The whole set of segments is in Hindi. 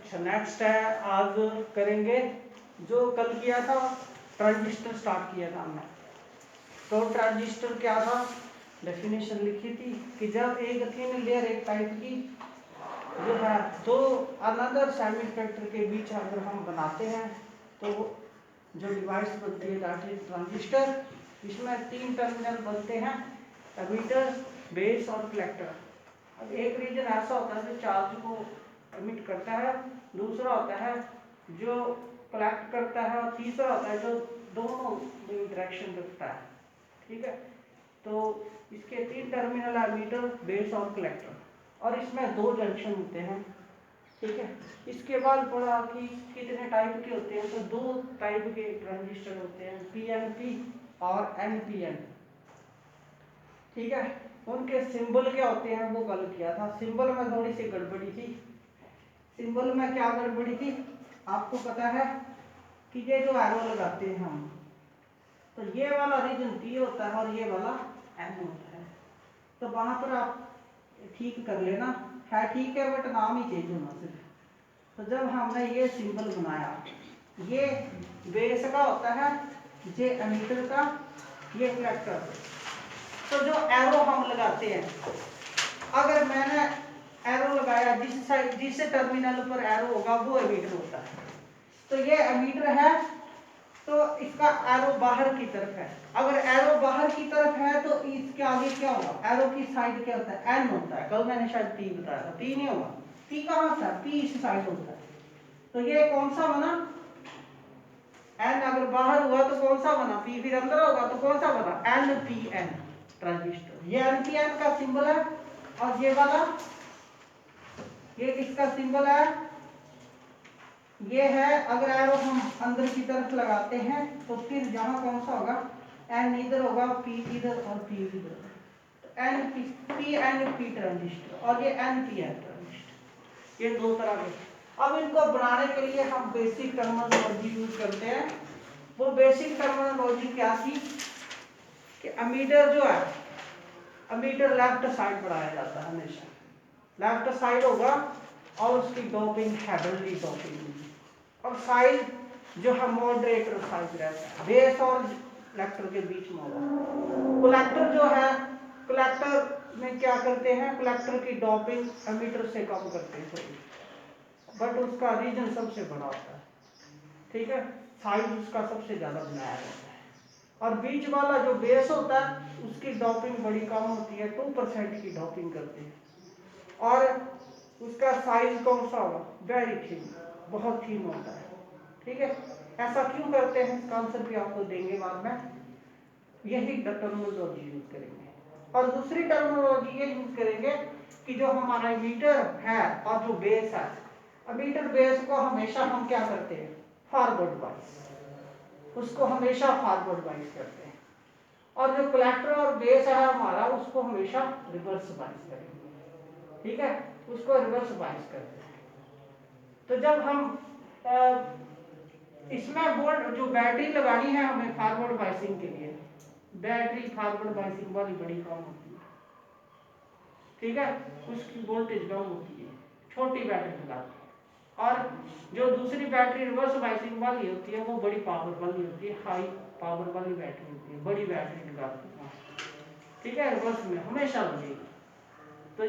अच्छा नेक्स्ट है, आज करेंगे जो कल किया था, ट्रांजिस्टर स्टार्ट किया था हमने। तो ट्रांजिस्टर क्या था, डेफिनेशन लिखी थी कि जब एक थिन लेयर एक टाइप की जो है दो अनदर सेमीकंडक्टर के बीच अगर हम बनाते हैं तो जो डिवाइस बनती है दैट इज ट्रांजिस्टर। इसमें 3 टर्मिनल बनते हैं, एमिटर, बेस और कलेक्टर। अब एक रीजन ऐसा होता है जो चार्ज को एमिट करता है, दूसरा होता है जो कलेक्ट करता है और तीसरा होता है जो दोनों में इंटरेक्शन रखता है। ठीक है, तो इसके 3 टर्मिनल है, एमिटर, बेस और कलेक्टर, और इसमें 2 जंक्शन होते हैं। ठीक है, इसके बाद पढ़ा कि कितने टाइप के होते हैं, तो 2 टाइप के ट्रांजिस्टर होते हैं, पीएनपी और एनपीएन। ठीक है, उनके सिंबल क्या होते हैं वो कल किया था। सिंबल में थोड़ी सी गड़बड़ी थी। सिंबल में क्या गड़बड़ी थी आपको पता है कि ये जो एरो लगाते हैं हम, तो ये वाला रीजन पी होता है और ये वाला एन होता है। तो वहां पर आप ठीक कर लेना है, ठीक है, बट नाम ही चेंज होना सिर्फ। तो जब हमने ये सिंबल बनाया, ये बेस का होता है, ये एमीटर का, ये कलेक्टर। तो जो एरो हम लगाते हैं, अगर मैंने एरो लगाया जिस साइड जिस टर्मिनल पर एरो होगा वो एमीटर होता है। तो ये एमीटर है तो इसका एरो बाहर की तरफ है। अगर एरो बाहर की तरफ है तो इसके आगे क्या होगा, एरो की साइड क्या होता है, एन होता है। कल मैंने शायद पी बताया था, पी नहीं होगा, पी कहाँ था, पी इस साइड होता है। तो ये कौन सा बना, एन अगर बाहर हुआ तो कौन सा बना, पी फिर अंदर होगा तो कौन सा बना, एन पी एन ट्रांजिस्टर। ये एन पी एन का सिंबल है। और ये वाला ये किसका सिंबल है, ये है। अगर एरो हम अंदर की तरफ लगाते हैं तो फिर जहां कौन सा होगा, एन इधर होगा, पी इधर और पी इधर। तो N P N P transistor और ये एन पी एन ट्रांजिस्टर, ये 2 तरह के। अब इनको बनाने के लिए हम बेसिक टर्मिनोलॉजी यूज करते हैं। वो बेसिक टर्मिनोलॉजी क्या थी कि एमीटर जो है, एमीटर लेफ्ट साइड बढ़ाया जाता है, हमेशा लेफ्ट साइड होगा और उसकी डोपिंग हेवनली डोपिंग, और साइज जो है मॉडरेटर साइज रहता है, बेस और कलेक्टर के बीच में होगा। कलेक्टर जो है, कलेक्टर में क्या करते हैं, कलेक्टर की डोपिंग एमीटर से कम करते हैं थोड़ी, बट उसका रीजन सबसे बड़ा होता है। ठीक है, साइज उसका सबसे ज्यादा बनाया जाता है। और बीच वाला जो बेस होता है उसकी डोपिंग बड़ी कम होती है, 2% की डोपिंग करते हैं। और उसका साइज कौन सा होगा, वेरी थिन, बहुत थिन होता है। ठीक है, ऐसा क्यों करते हैं इसका आंसर भी आपको देंगे बाद में। यही टर्मिनोलॉजी यूज करेंगे। और दूसरी टर्मिनोलॉजी ये यूज करेंगे कि जो हमारा एमीटर है और जो बेस है, एमीटर बेस को हमेशा हम क्या करते हैं, फॉरवर्ड वाइज, उसको हमेशा फॉरवर्ड वाइज करते हैं। और जो कलेक्टर और बेस है हमारा, उसको हमेशा रिवर्स वाइज करेंगे। ठीक है, उसको रिवर्स वाइज करते हैं। तो जब हम इसमें वोल्ट जो बैटरी लगानी है हमें फॉरवर्ड वाइसिंग के लिए, बैटरी फॉरवर्ड वाइसिंग वाली बड़ी कम होती है। ठीक है, उसकी वोल्टेज कम होती है, छोटी बैटरी लगाते हैं। और जो दूसरी बैटरी रिवर्स वाइसिंग वाली होती है वो बड़ी पावर वाली होती है, हाई पावर वाली बैटरी होती है, बड़ी बैटरी लगाते हैं। ठीक है, रिवर्स में हमेशा लगेगी। तो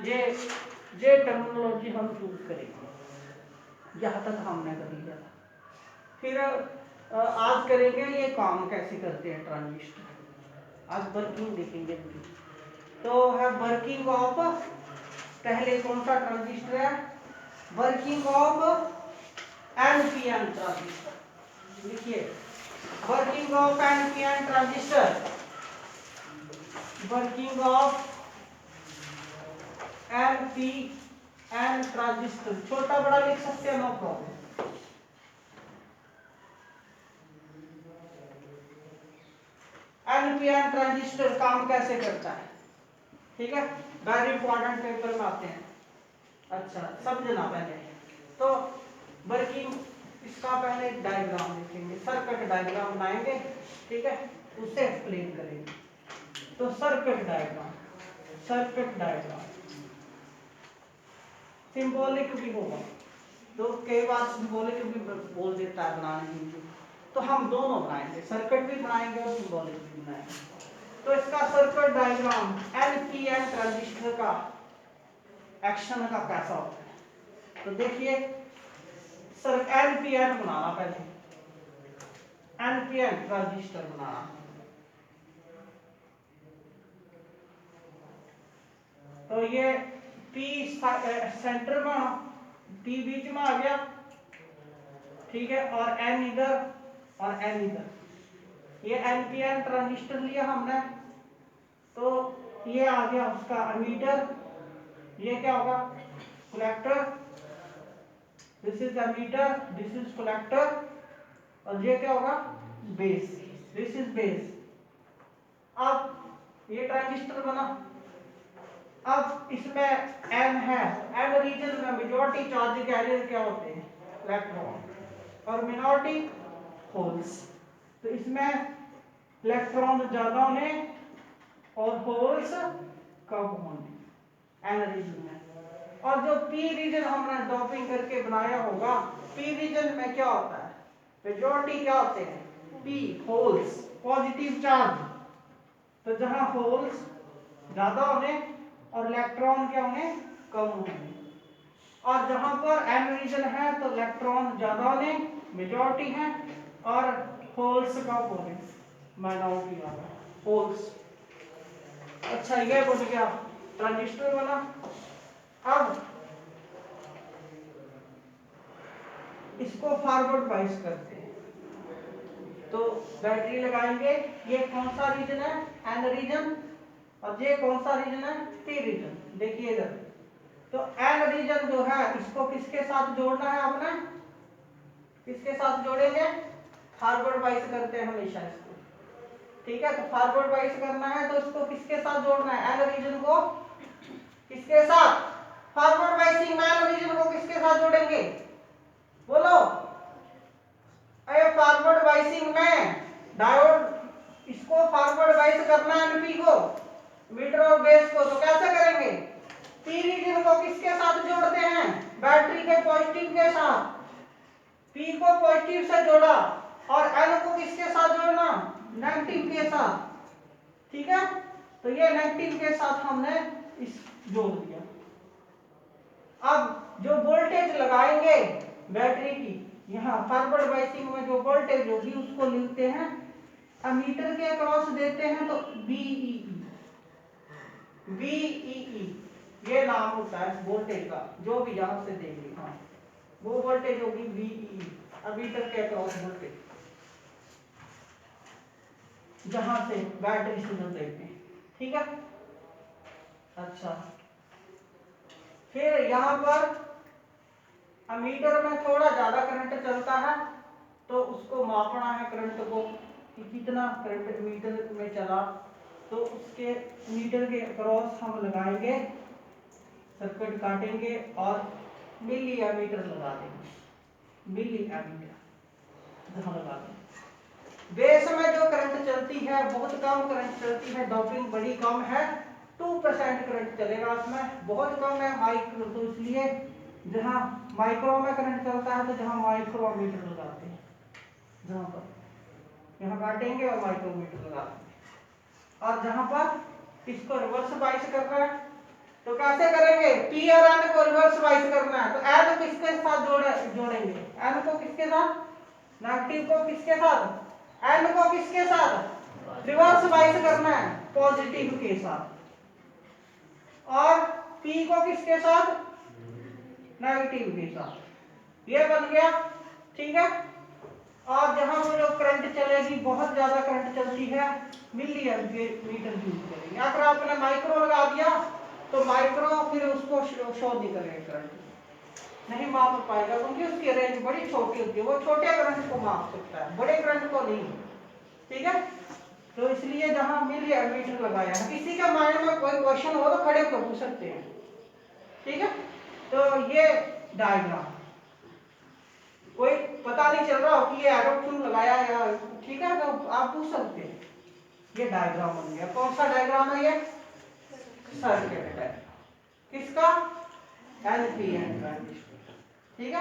ये टर्मिनोलॉजी हम यूज करेंगे। यहाँ तक हमने कर लिया था। फिर आज करेंगे ये काम कैसे करते हैं ट्रांजिस्टर, आज वर्किंग देखेंगे। तो है वर्किंग ऑफ, पहले कौन सा ट्रांजिस्टर है, वर्किंग ऑफ एनपीएन ट्रांजिस्टर। लिखिए, working of NPN transistor, working of NPN transistor, छोटा बड़ा लिख सकते हैं, नो प्रॉब्लम। एनपीएन ट्रांजिस्टर काम कैसे करता है, ठीक है, वेरी इंपॉर्टेंट पेपर में आते हैं। अच्छा समझना पहले, तो वर्किंग इसका पहले एक डायग्राम लिखेंगे, सर्किट डायग्राम बनाएंगे। ठीक है, उसे एक्सप्लेन करेंगे। तो circuit diagram, circuit diagram symbolic भी होगा, तो कई बार सिंबॉलिक भी बोल देता है बनाने के लिए, तो हम दोनों बनाएंगे, सर्किट भी बनाएंगे और सिंबॉलिक भी बनाएंगे। तो इसका सर्किट डायग्राम एनपीएन ट्रांजिस्टर का एक्शन का कैसा होता है, तो देखिए सर एनपीएन बनाना, पहले एनपीएन ट्रांजिस्टर बनाना। तो ये पी सेंटर में, पी बीच में आ गया, ठीक है, और एन इधर और एन इधर। ये एनपीएन ट्रांजिस्टर लिया हमने, तो ये आ गया उसका एमीटर, ये क्या होगा collector, this is emitter, this is collector, और ये क्या होगा बेस, दिस इज बेस। अब ये ट्रांजिस्टर बना, अब इसमें एन है, एन रीजन में मेजॉरिटी चार्ज कैरियर क्या होते हैं इलेक्ट्रॉन और मिनॉरिटी होल्स। तो इसमें इलेक्ट्रॉन ज्यादा होने और होल्स कम होने एन रीजन में। और जो पी रीजन हमने डॉपिंग करके बनाया होगा, पी रीजन में क्या होता है मेजॉरिटी क्या होते हैं पी होल्स पॉजिटिव चार्ज। तो जहां होल्स ज्यादा होने और इलेक्ट्रॉन क्या होंगे कम होंगे, और जहां पर एन रीजन है तो इलेक्ट्रॉन ज्यादा होने मेजॉरिटी है और होल्स कम होने माइनॉरिटी वाला होल्स। अच्छा ये बन गया ट्रांजिस्टर वाला। अब इसको फॉरवर्ड बाइस करते हैं, तो बैटरी लगाएंगे, ये कौन सा रीजन है एन रीजन, और ये कौन सा रीजन है पी रीजन। देखिए इधर, तो एन रीजन जो है इसको किसके साथ जोड़ना है आपने, किसके साथ जोड़ेंगे फॉरवर्ड बाइस करते हैं हमेशा इसको, ठीक है। तो फॉरवर्ड बाइस करना है तो इसको किसके साथ जोड़ना है एन रीजन को किसके साथ, फॉरवर्ड बाइसिंग में एन रीजन को किसके साथ जोड़ेंगे बोलो, फॉरवर्ड बाइसिंग में डायोड इसको फॉरवर्ड बाइस करना है एनपी को मीटर और बेस को, तो कैसे करेंगे पी रीजन को किसके साथ जोड़ते हैं बैटरी के पॉजिटिव के साथ, पी को पॉजिटिव से जोड़ा और एन को किसके साथ जोड़ना नेगेटिव के साथ, ठीक है। तो ये नेगेटिव के साथ हमने इस जोड़ दिया। अब जो वोल्टेज लगाएंगे बैटरी की यहाँ फॉरवर्ड बाइसिंग में जो वोल्टेज होगी उसको लिखते हैं एमीटर के अक्रॉस देते हैं तो बीईई, बीईई ये नाम होता है वोल्टेज का, जो भी यहां से देंगे हाँ वो वोल्टेज होगी बीईई एमीटर के अक्रॉस वोल्टेज, जहां से बैटरी सिग्नल देते हैं, ठीक है। अच्छा फिर यहां पर एमीटर में थोड़ा ज्यादा करंट चलता है तो उसको मापना है करंट को कि कितना करंट मीटर में चला, तो उसके मीटर के क्रॉस हम लगाएंगे सर्किट काटेंगे और मिली एमीटर लगा देंगे, मिली एमीटर जहां लगा देंगे। बेस में जो करंट चलती है बहुत कम करंट चलती है, डॉपिंग बड़ी कम है, 2% करंट चलेगा उसमें, बहुत कम है माइक्रो, तो इसलिए जहां माइक्रो में करंट चलता है तो जहां माइक्रोमीटर लगाते हैं, जहां पर यहाँ काटेंगे और माइक्रोमीटर लगाते हैं। और जहां पर इसको रिवर्स बाइस करना है तो कैसे करेंगे पी और एन को रिवर्स बाइस करना है, तो एन किसके साथ जोड़ेंगे एन को किसके साथ नेगेटिव को किसके साथ, एन को किसके साथ रिवर्स बाइस करना है पॉजिटिव के साथ, और पी को किसके साथ नेगेटिव के साथ, ये बन गया, ठीक है। और जहां वो जो करंट चलेगी बहुत ज्यादा करंट चलती है मिली एम्पीयर यूज करेंगे। अगर आपने माइक्रो लगा दिया तो माइक्रो फिर उसको शो नहीं करेगा, करंट नहीं माप पाएगा क्योंकि उसकी रेंज बड़ी छोटी होती है, वो छोटे करंट को माप सकता है बड़े करंट को नहीं, ठीक है। तो इसलिए जहां मिली एमीटर लगाया है, किसी के माइंड में कोई क्वेश्चन हो तो खड़े होकर पूछ सकते हैं, ठीक है। तो ये डायग्राम कोई पता नहीं चल रहा हो कि ये एरो क्यों लगाया या, ठीक है, तो आप पूछ सकते हैं। ये डायग्राम बन गया, कौन सा डायग्राम है ये सर्किट डायग्राम किसका एनपीएन ट्रांजिस्टर, ठीक है,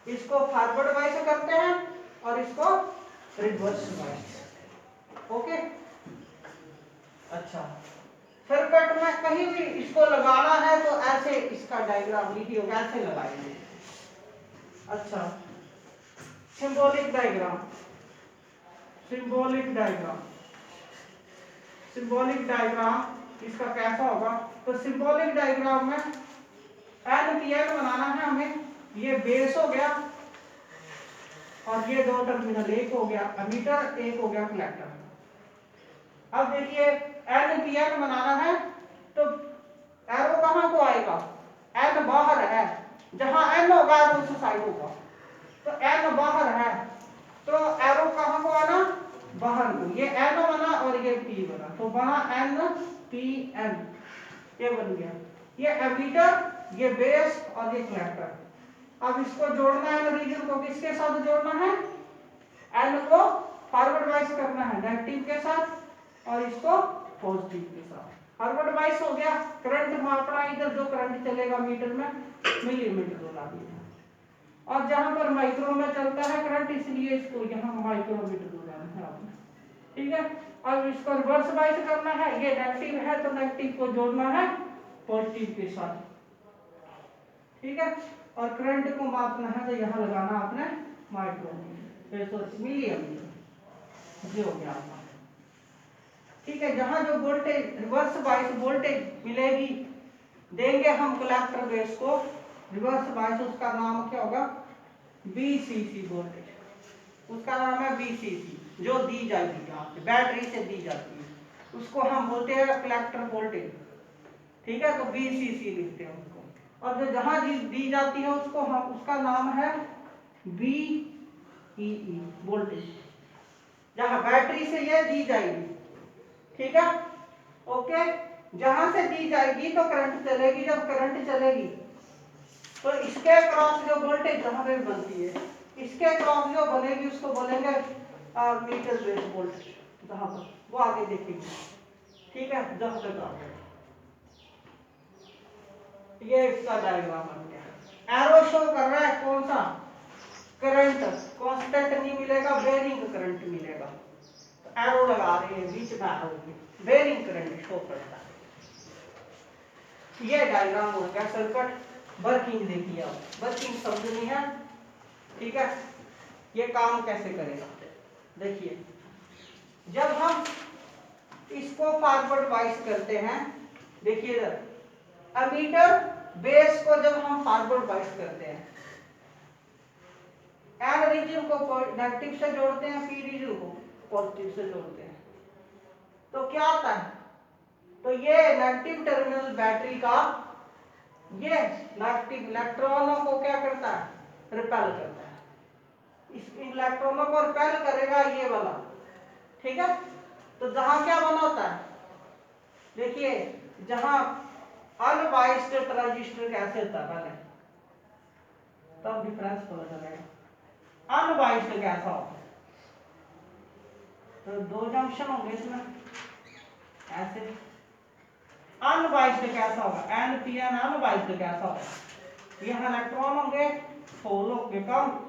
इसको फॉरवर्ड वाइज करते हैं और इसको रिवर्स वाइज। ओके, अच्छा, सर्किट में कहीं भी इसको लगाना है तो ऐसे इसका डायग्राम लिखिए, ऐसे लगाएंगे। अच्छा, symbolic diagram, symbolic diagram, symbolic diagram इसका कैसा होगा? तो सिंबॉलिक डायग्राम में एन बनाना है हमें। ये बेस हो गया और ये दो टर्मिनल, एक हो गया एमीटर, एक हो गया कलेक्टर। अब देखिए एन बनाना है तो एरो कहां को आएगा? एन बाहर है, जहां एन होगा उस साइड होगा। तो एन बाहर है तो एरो कहां को आना? बाहर को। ये एन बना और ये पी बना, तो बना एन पी एन, ये बन गया। ये एमीटर, ये बेस और ये कलेक्टर। अब इसको जोड़ना है रीजन को किसके साथ जोड़ना है? एन को फॉरवर्ड वाइज करना है नेगेटिव के साथ और इसको पॉजिटिव के साथ। फॉरवर्ड वाइज हो गया, करंट मापना, इधर जो करंट चलेगा मीटर में मिलीमीटर लगा दिया। और जहां पर माइक्रो में चलता है करंट, इसलिए इसको यहाँ माइक्रोमीटर लगाना है आपने। ठीक है, अब इसको रिवर्स वाइज करना है, ये नेगेटिव है तो नेगेटिव को जोड़ना है पॉजिटिव के साथ। ठीक है, और करंट को मापना है तो यहाँ लगाना आपने माइक्रोमीटर, मिलीमीटर, ये हो गया आपका। ठीक है, जहां जो वोल्टेज रिवर्स वाइज वोल्टेज मिलेगी, देंगे हम कलेक्टर बेस को रिवर्स वाइज, उसका नाम क्या होगा? बीसीसी वोल्टेज, उसका नाम है बीसीसी, जो दी जाएगी यहाँ पे बैटरी से दी जाती है, उसको हम बोलते हैं कलेक्टर वोल्टेज। ठीक है, तो बीसीसी लिखते हैं उसको। और जो जहां दी जाती है उसको हम, उसका नाम है बीईई वोल्टेज, जहां बैटरी से ये दी जाएगी। ठीक है, ओके, जहां से दी जाएगी तो करंट चलेगी, जब करंट चलेगी तो इसके क्रॉस जो वोल्टेज जहां पे बनती है, इसके क्रॉस जो बनेगी उसको बोलेंगे मीटर बेस वोल्टेज, जहां पर वो आगे देखेंगे। ठीक है, जहां तक ये इसका डायग्राम बन गया। एरो शो कर रहा है कौन सा? करंट कांस्टेंट नहीं मिलेगा, बेरिंग करंट मिलेगा। तो एरो लगा रहे हैं बीच में, एरो में बेरिंग करंट शो करता है। ये डायग्राम हो गया सर्किट। वर्किंग देखिए, आप वर्किंग समझनी है। ठीक है, ये काम कैसे करेगा देखिए, जब हम इसको फॉरवर्ड वाइज करते हैं, देखिए एमीटर बेस को जब हम फॉरवर्ड वाइज करते हैं, एन रीजन को नेगेटिव से जोड़ते हैं, पी रीजन को पॉजिटिव से जोड़ते हैं, तो क्या आता है? तो ये नेगेटिव टर्मिनल बैटरी का, ये नेगेटिव इलेक्ट्रॉनों को क्या करता है? रिपेल करता है। इस इलेक्ट्रॉनों को रिपेल करेगा ये वाला। ठीक है, तो जहां क्या बना होता है? देखिए, जहां अनबाइस्ड ट्रांजिस्टर कैसे होता है पहले, तब डिफरेंस पता चलेगा। अनबाइस्ड कैसा होता है? तो दो जंक्शन होंगे इसमें ऐसे। अनबाइस्ड कैसा होगा? एनपीएन अनबाइस्ड कैसा होगा? यहाँ इलेक्ट्रॉन होंगे, होल होंगे कम,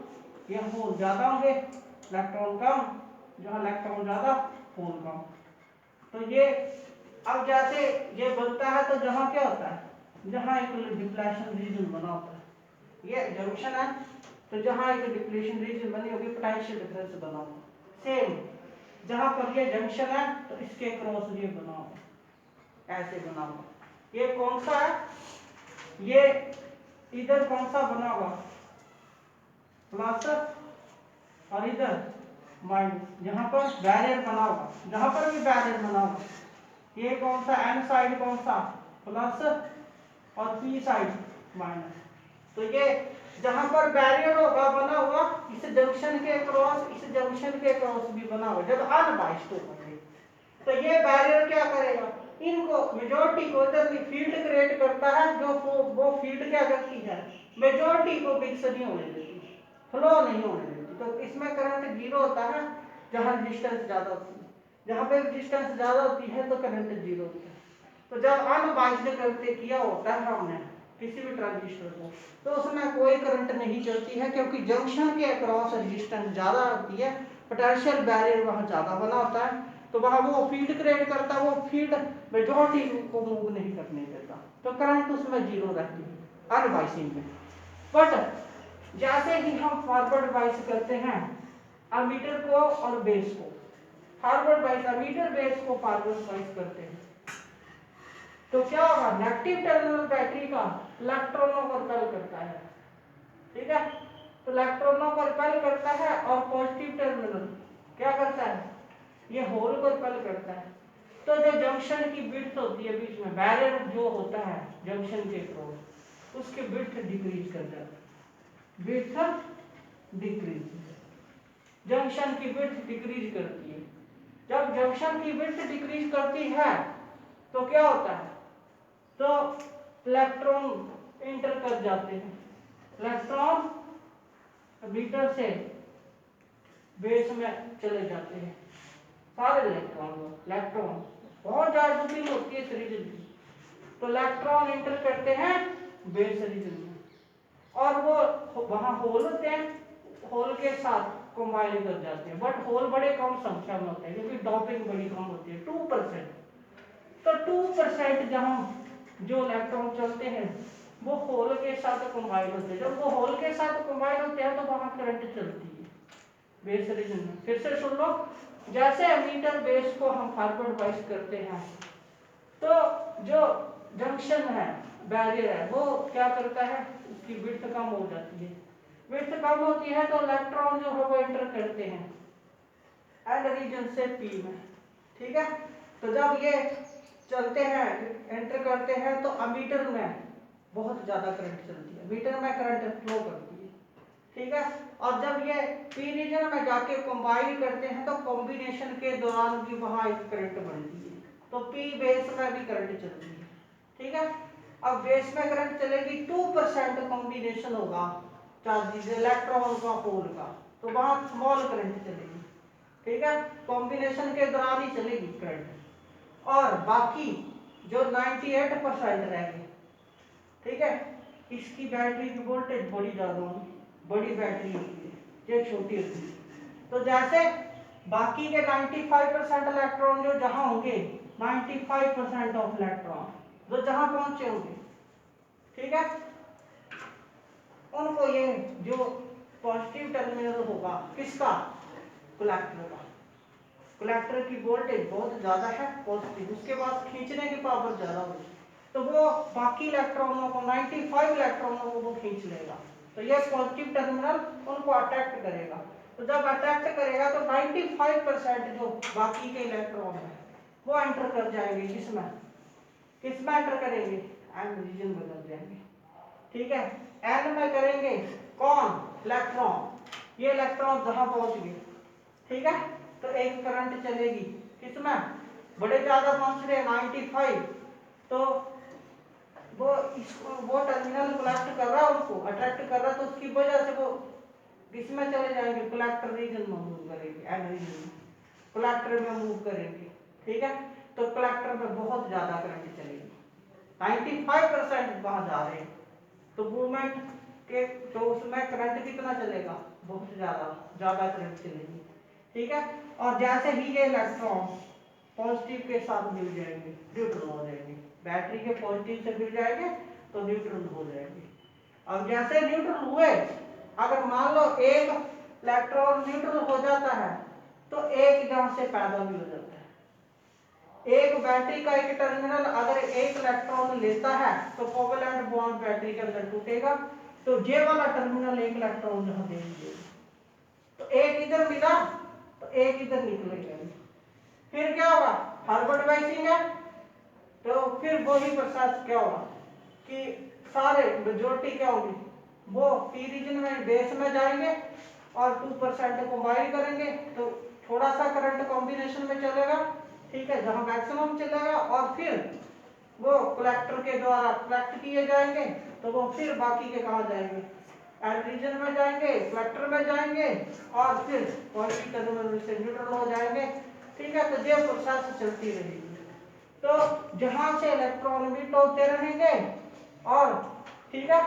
यहाँ होल ज्यादा होंगे, इलेक्ट्रॉन कम, जहाँ इलेक्ट्रॉन ज्यादा होल कम। तो ये अब जैसे ये बनता है तो जहाँ क्या होता है? जहाँ एक डिप्लेशन रीजन बना होता है, ये जंक्शन है, तो जहाँ एक डिप्लेशन रीजन बनी होगी, पोटेंशियल डिफरेंस बना होगा। सेम जहाँ पर ये जंक्शन है तो इसके क्रॉस ये बना होगा, ऐसे बना हुआ। ये कौन सा है? ये इधर कौन सा बना हुआ? प्लस, और इधर माइनस, जहां पर बैरियर बना हुआ, जहां पर भी बैरियर बना हुआ। ये कौन सा? एन साइड कौन सा? प्लस, और पी साइड माइनस। तो ये जहां पर बैरियर होगा बना हुआ, इस जंक्शन के क्रॉस, इस जंक्शन के क्रॉस भी बना हुआ, जब अनबाइस्ड होंगे तो ये बैरियर क्या करेगा? इनको मेजॉरिटी को इधर फील्ड क्रिएट करता है, जो वो फील्ड क्या करती है? मेजॉरिटी को मिक्स नहीं होने देती, फ्लो नहीं होने देती। तो इसमें करंट जीरो होता है जहां रेजिस्टेंस ज्यादा होती है, जहां पे रेजिस्टेंस ज्यादा होती है तो करंट जीरो होता है। तो जब अनबाइस्ड करते किया होता है हमने, किसी भी ट्रांजिस्टर को, तो उसमें कोई करंट नहीं चलती है, क्योंकि जंक्शन के अक्रॉस रेजिस्टेंस ज़्यादा होती है, पोटेंशियल बैरियर वहाँ ज़्यादा बना होता है, तो वहाँ वो फील्ड क्रिएट करता है, वो फील्ड मेजॉरिटी को मूव नहीं करने देता, तो करंट उसमें जीरो रहती है अनवाइसिंग में। बट जैसे ही हम फॉरवर्ड वाइस करते हैं अमीटर को और बेस को, फॉरवर्ड वाइस अमीटर बेस को फॉरवर्ड वाइस करते हैं, तो क्या होगा, नेगेटिव टर्मिनल बैटरी का इलेक्ट्रॉनों को रिपेल करता है, ठीक है, तो इलेक्ट्रॉनों को रिपेल करता है, और पॉजिटिव टर्मिनल क्या करता है, ये होल को रिपेल करता है। तो जो जंक्शन की विड्थ होती है बीच में, बैरियर जो होता है जंक्शन के क्रॉस, उसकी विड्थ डिक्रीज कर जाती है, विड्थ डिक्रीज, जंक्शन की विड्थ डिक्रीज करती है। जब जंक्शन की विड्थ डिक्रीज करती है तो क्या होता है, तो इलेक्ट्रॉन इंटर कर जाते हैं, इलेक्ट्रॉन मीटर से बेस में चले जाते हैं, सारे इलेक्ट्रॉन बहुत ज्यादा बुकिंग होती है इस रीजन की, तो इलेक्ट्रॉन इंटर करते हैं बेस रीजन में, और वो वहां होल होते हैं, होल के साथ कंबाइन कर जाते हैं, बट होल बड़े कम संख्या में होते हैं, क्योंकि डॉपिंग बड़ी कम होती है 2%, तो 2% जहां जो इलेक्ट्रॉन चलते हैं वो होल के साथ कंबाइन होते हैं, जब वो होल के साथ कंबाइन होते हैं तो वहां करंट चलती है बेस रीजन में। फिर से सुन लो, जैसे एमीटर बेस को हम फॉरवर्ड वाइस करते हैं, तो जो जंक्शन है बैरियर है वो क्या करता है, उसकी विड्थ कम हो जाती है, विड्थ कम होती है तो इलेक्ट्रॉन जो है वो एंटर करते हैं एन रीजन से पी में, ठीक है, तो जब ये चलते हैं एंटर करते हैं तो अमीटर में बहुत ज्यादा करंट चलती है, मीटर में करंट फ्लो करती है, ठीक है, और जब ये पी रीजन में जाके कंबाइन करते हैं तो कॉम्बिनेशन के दौरान भी वहां एक करंट बनती है, तो पी बेस में भी करंट चलती है, ठीक है। अब बेस में करंट चलेगी, 2% कॉम्बिनेशन होगा चार्जेस इलेक्ट्रॉन का होल का, तो वहां स्मॉल करंट चलेगी, ठीक है, कॉम्बिनेशन के दौरान ही चलेगी करंट, और बाकी जो 98% रहेंगे, ठीक है, इसकी बैटरी की वोल्टेज बड़ी ज्यादा होगी, बड़ी बैटरी होती है, ये छोटी होती है, तो जैसे बाकी के 95% इलेक्ट्रॉन जो जहां होंगे, 95% ऑफ इलेक्ट्रॉन जो जहां पहुंचे होंगे, ठीक है, उनको ये जो पॉजिटिव टर्मिनल होगा किसका, कलेक्टर का, कलेक्टर की वोल्टेज बहुत ज्यादा है पॉजिटिव, उसके बाद खींचने की पावर ज्यादा होगी, तो वो बाकी इलेक्ट्रॉनों को 95 इलेक्ट्रॉनों को वो खींच लेगा, तो ये पॉजिटिव टर्मिनल उनको अट्रैक्ट करेगा, तो जब अट्रैक्ट करेगा तो 95% जो बाकी के इलेक्ट्रॉन है वो एंटर कर जाएंगे, किसमें किसमें एंटर करेंगे, एन रीजन में कर जाएंगे, ठीक है, एन में करेंगे कौन, इलेक्ट्रॉन, ये इलेक्ट्रॉन जहां पहुंच गए, ठीक है, तो एक करंट चलेगी किसमें, बड़े ज्यादा पहुंच रहे 95, तो वो टर्मिनल कलेक्ट कर रहा है, उनको अट्रैक्ट कर रहा है, तो उसकी वजह से वो किसमें चले जाएंगे, कलेक्टर रीजन में मूव करेंगे, एन रीजन में कलेक्टर में मूव करेंगे, ठीक है, तो कलेक्टर में बहुत ज्यादा करंट चलेगी, 95% वहां जा रहे हैं, तो मूवमेंट के तो उसमें करंट कितना चलेगा, बहुत ज्यादा करंट चलेगी, ठीक है, और जैसे ही ये इलेक्ट्रॉन पॉजिटिव के साथ मिल जाएंगे न्यूट्रल हो जाएंगे, बैटरी के पॉजिटिव से मिल जाएंगे तो न्यूट्रल हो जाएंगे, अब जैसे न्यूट्रल हुए, अगर मान लो एक इलेक्ट्रॉन न्यूट्रल हो जाता है तो एक जहां से पैदा भी हो जाता है, एक बैटरी का एक टर्मिनल अगर एक इलेक्ट्रॉन लेता है तो कोवेलेंट बॉन्ड बैटरी के अंदर टूटेगा, तो ये वाला टर्मिनल एक इलेक्ट्रॉन जहां दे देगा, तो एक इधर मिला तो एक इधर निकलेगा, फिर क्या होगा, फॉरवर्ड वाइसिंग है, तो फिर वही प्रोसेस क्या होगा कि सारे मेजोरिटी क्या होगी, वो पी रीजन में बेस में जाएंगे और 2% कंबाइन करेंगे, तो थोड़ा सा करंट कॉम्बिनेशन में चलेगा, ठीक है, जहां मैक्सिमम चलेगा, और फिर वो कलेक्टर के द्वारा कलेक्ट किए जाएंगे, तो वो फिर बाकी के कहाँ जाएंगे, एन रीजन में जाएंगे, कलेक्टर में जाएंगे, और फिर पॉजिटिव टर्मिनल से न्यूट्रल हो जाएंगे, ठीक है, तो ये प्रोसेस चलती रहेगी, तो जहां से इलेक्ट्रॉन मिट होते रहेंगे और ठीक है।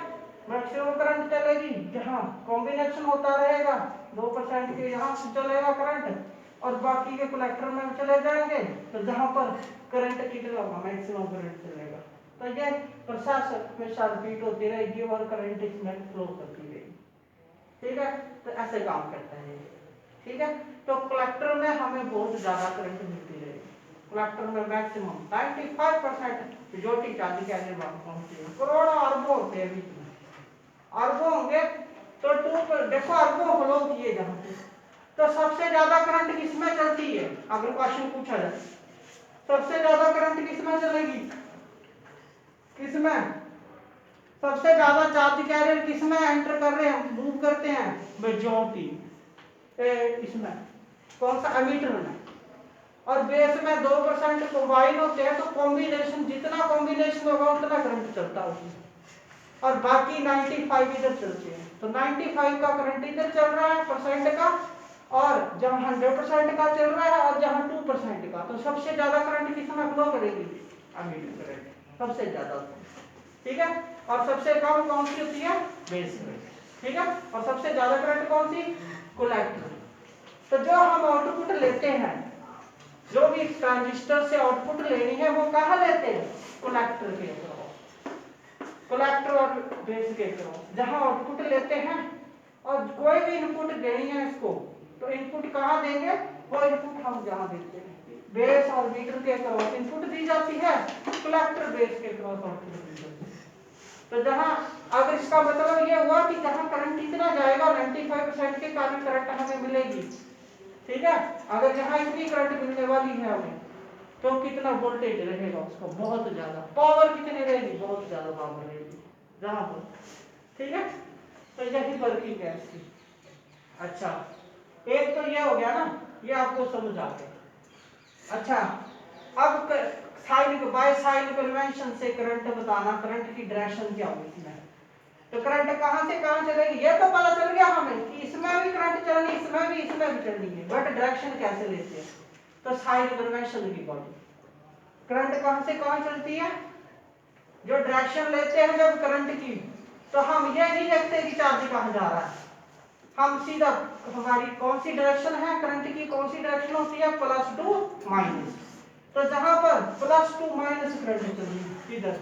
मैक्सिमम करंट चलेगी जहाँ कॉम्बिनेशन होता रहेगा, 2% के यहाँ से चलेगा करंट और बाकी के कलेक्टर में चले जाएंगे, तो जहाँ पर करंट कितना होगा, मैक्सिमम करंट चलेगा। तो ये प्रोसेस हमेशा रिपीट होती रहेगी और करंट इसमें फ्लो करती रहेगी। ठीक है, तो ऐसे काम करता है। ठीक है, तो कलेक्टर में हमें बहुत ज्यादा करंट मिलती रहेगी। कलेक्टर में मैक्सिमम 95% मेजॉरिटी चार्ज कैरियर वहां पहुंचती है। करोड़ों अरबों होते हैं बीच में, अरबों होंगे तो देखो अरबों फ्लो किए जहां पे, तो सबसे ज्यादा करंट किसमें चलती है, अगर क्वेश्चन पूछा जाए सबसे ज्यादा करंट किसमें चलेगी, किसमें सबसे ज्यादा चार्ज कैरियर किसमें एंटर कर रहे हैं, मूव करते हैं, मेजॉरिटी इसमें कौन सा, एमीटर में। और बेस में 2% कंबाइन होते हैं, तो कॉम्बिनेशन जितना कॉम्बिनेशन होगा उतना करंट चलता है, और बाकी 95 इधर चलते हैं। तो 95 का करंट इधर चल रहा है परसेंट का, और जहां 100% का चल रहा है और जहां 2% का, तो सबसे ज्यादा करंट किसमें फ्लो करेगी, एमीटर करंट सबसे ज्यादा। ठीक है, और सबसे कम कौन सी होती है, बेस में। ठीक है, और सबसे ज्यादा करंट कौन सी, कलेक्टर। तो जो हम आउटपुट लेते हैं, जो भी ट्रांजिस्टर से आउटपुट लेनी है, वो कहाँ लेते हैं, कलेक्टर के क्रॉस, कलेक्टर और बेस के क्रॉस जहां आउटपुट लेते हैं। और कोई भी इनपुट देनी है इसको, तो इनपुट कहाँ देंगे, वो इनपुट हम जहां देते हैं, बेस और मीटर के क्रॉस इनपुट दी जाती है, कलेक्टर बेस के क्रॉस आउटपुट दी जाती है। तो जहां, अगर इसका मतलब ये हुआ कि जहां करंट इतना जाएगा 95% के कारण करंट हमें मिलेगी। ठीक है, अगर यहाँ इतनी करंट मिलने वाली है हमें, तो कितना वोल्टेज रहेगा उसका, बहुत ज्यादा। पावर कितनी रहेगी, बहुत ज्यादा पावर रहेगी जहां पर। ठीक है, तो यही वर्किंग है इसकी। अच्छा, एक तो ये हो गया ना, ये आपको समझ आ गया। अच्छा, अब साइन बाय साइन कन्वेंशन से करंट बताना, करंट की डायरेक्शन क्या होगी इसमें। तो करंट कहां से कहां चलेगी, ये तो पता चल गया हमें कि इसमें भी करंट चलनी, इसमें भी चलनी है, बट डायरेक्शन कैसे लेते हैं। तो साइन कन्वेंशन की बॉडी, करंट कहां से कहां चलती है, जो डायरेक्शन लेते हैं जब करंट की, तो हम ये नहीं देखते कि चार्ज कहां जा रहा है, हम सीधा, हमारी कौन सी डायरेक्शन है करंट की, कौन सी डायरेक्शन होती है, प्लस टू माइनस। तो जहां पर प्लस टू माइनस करंट चलेगी, इधर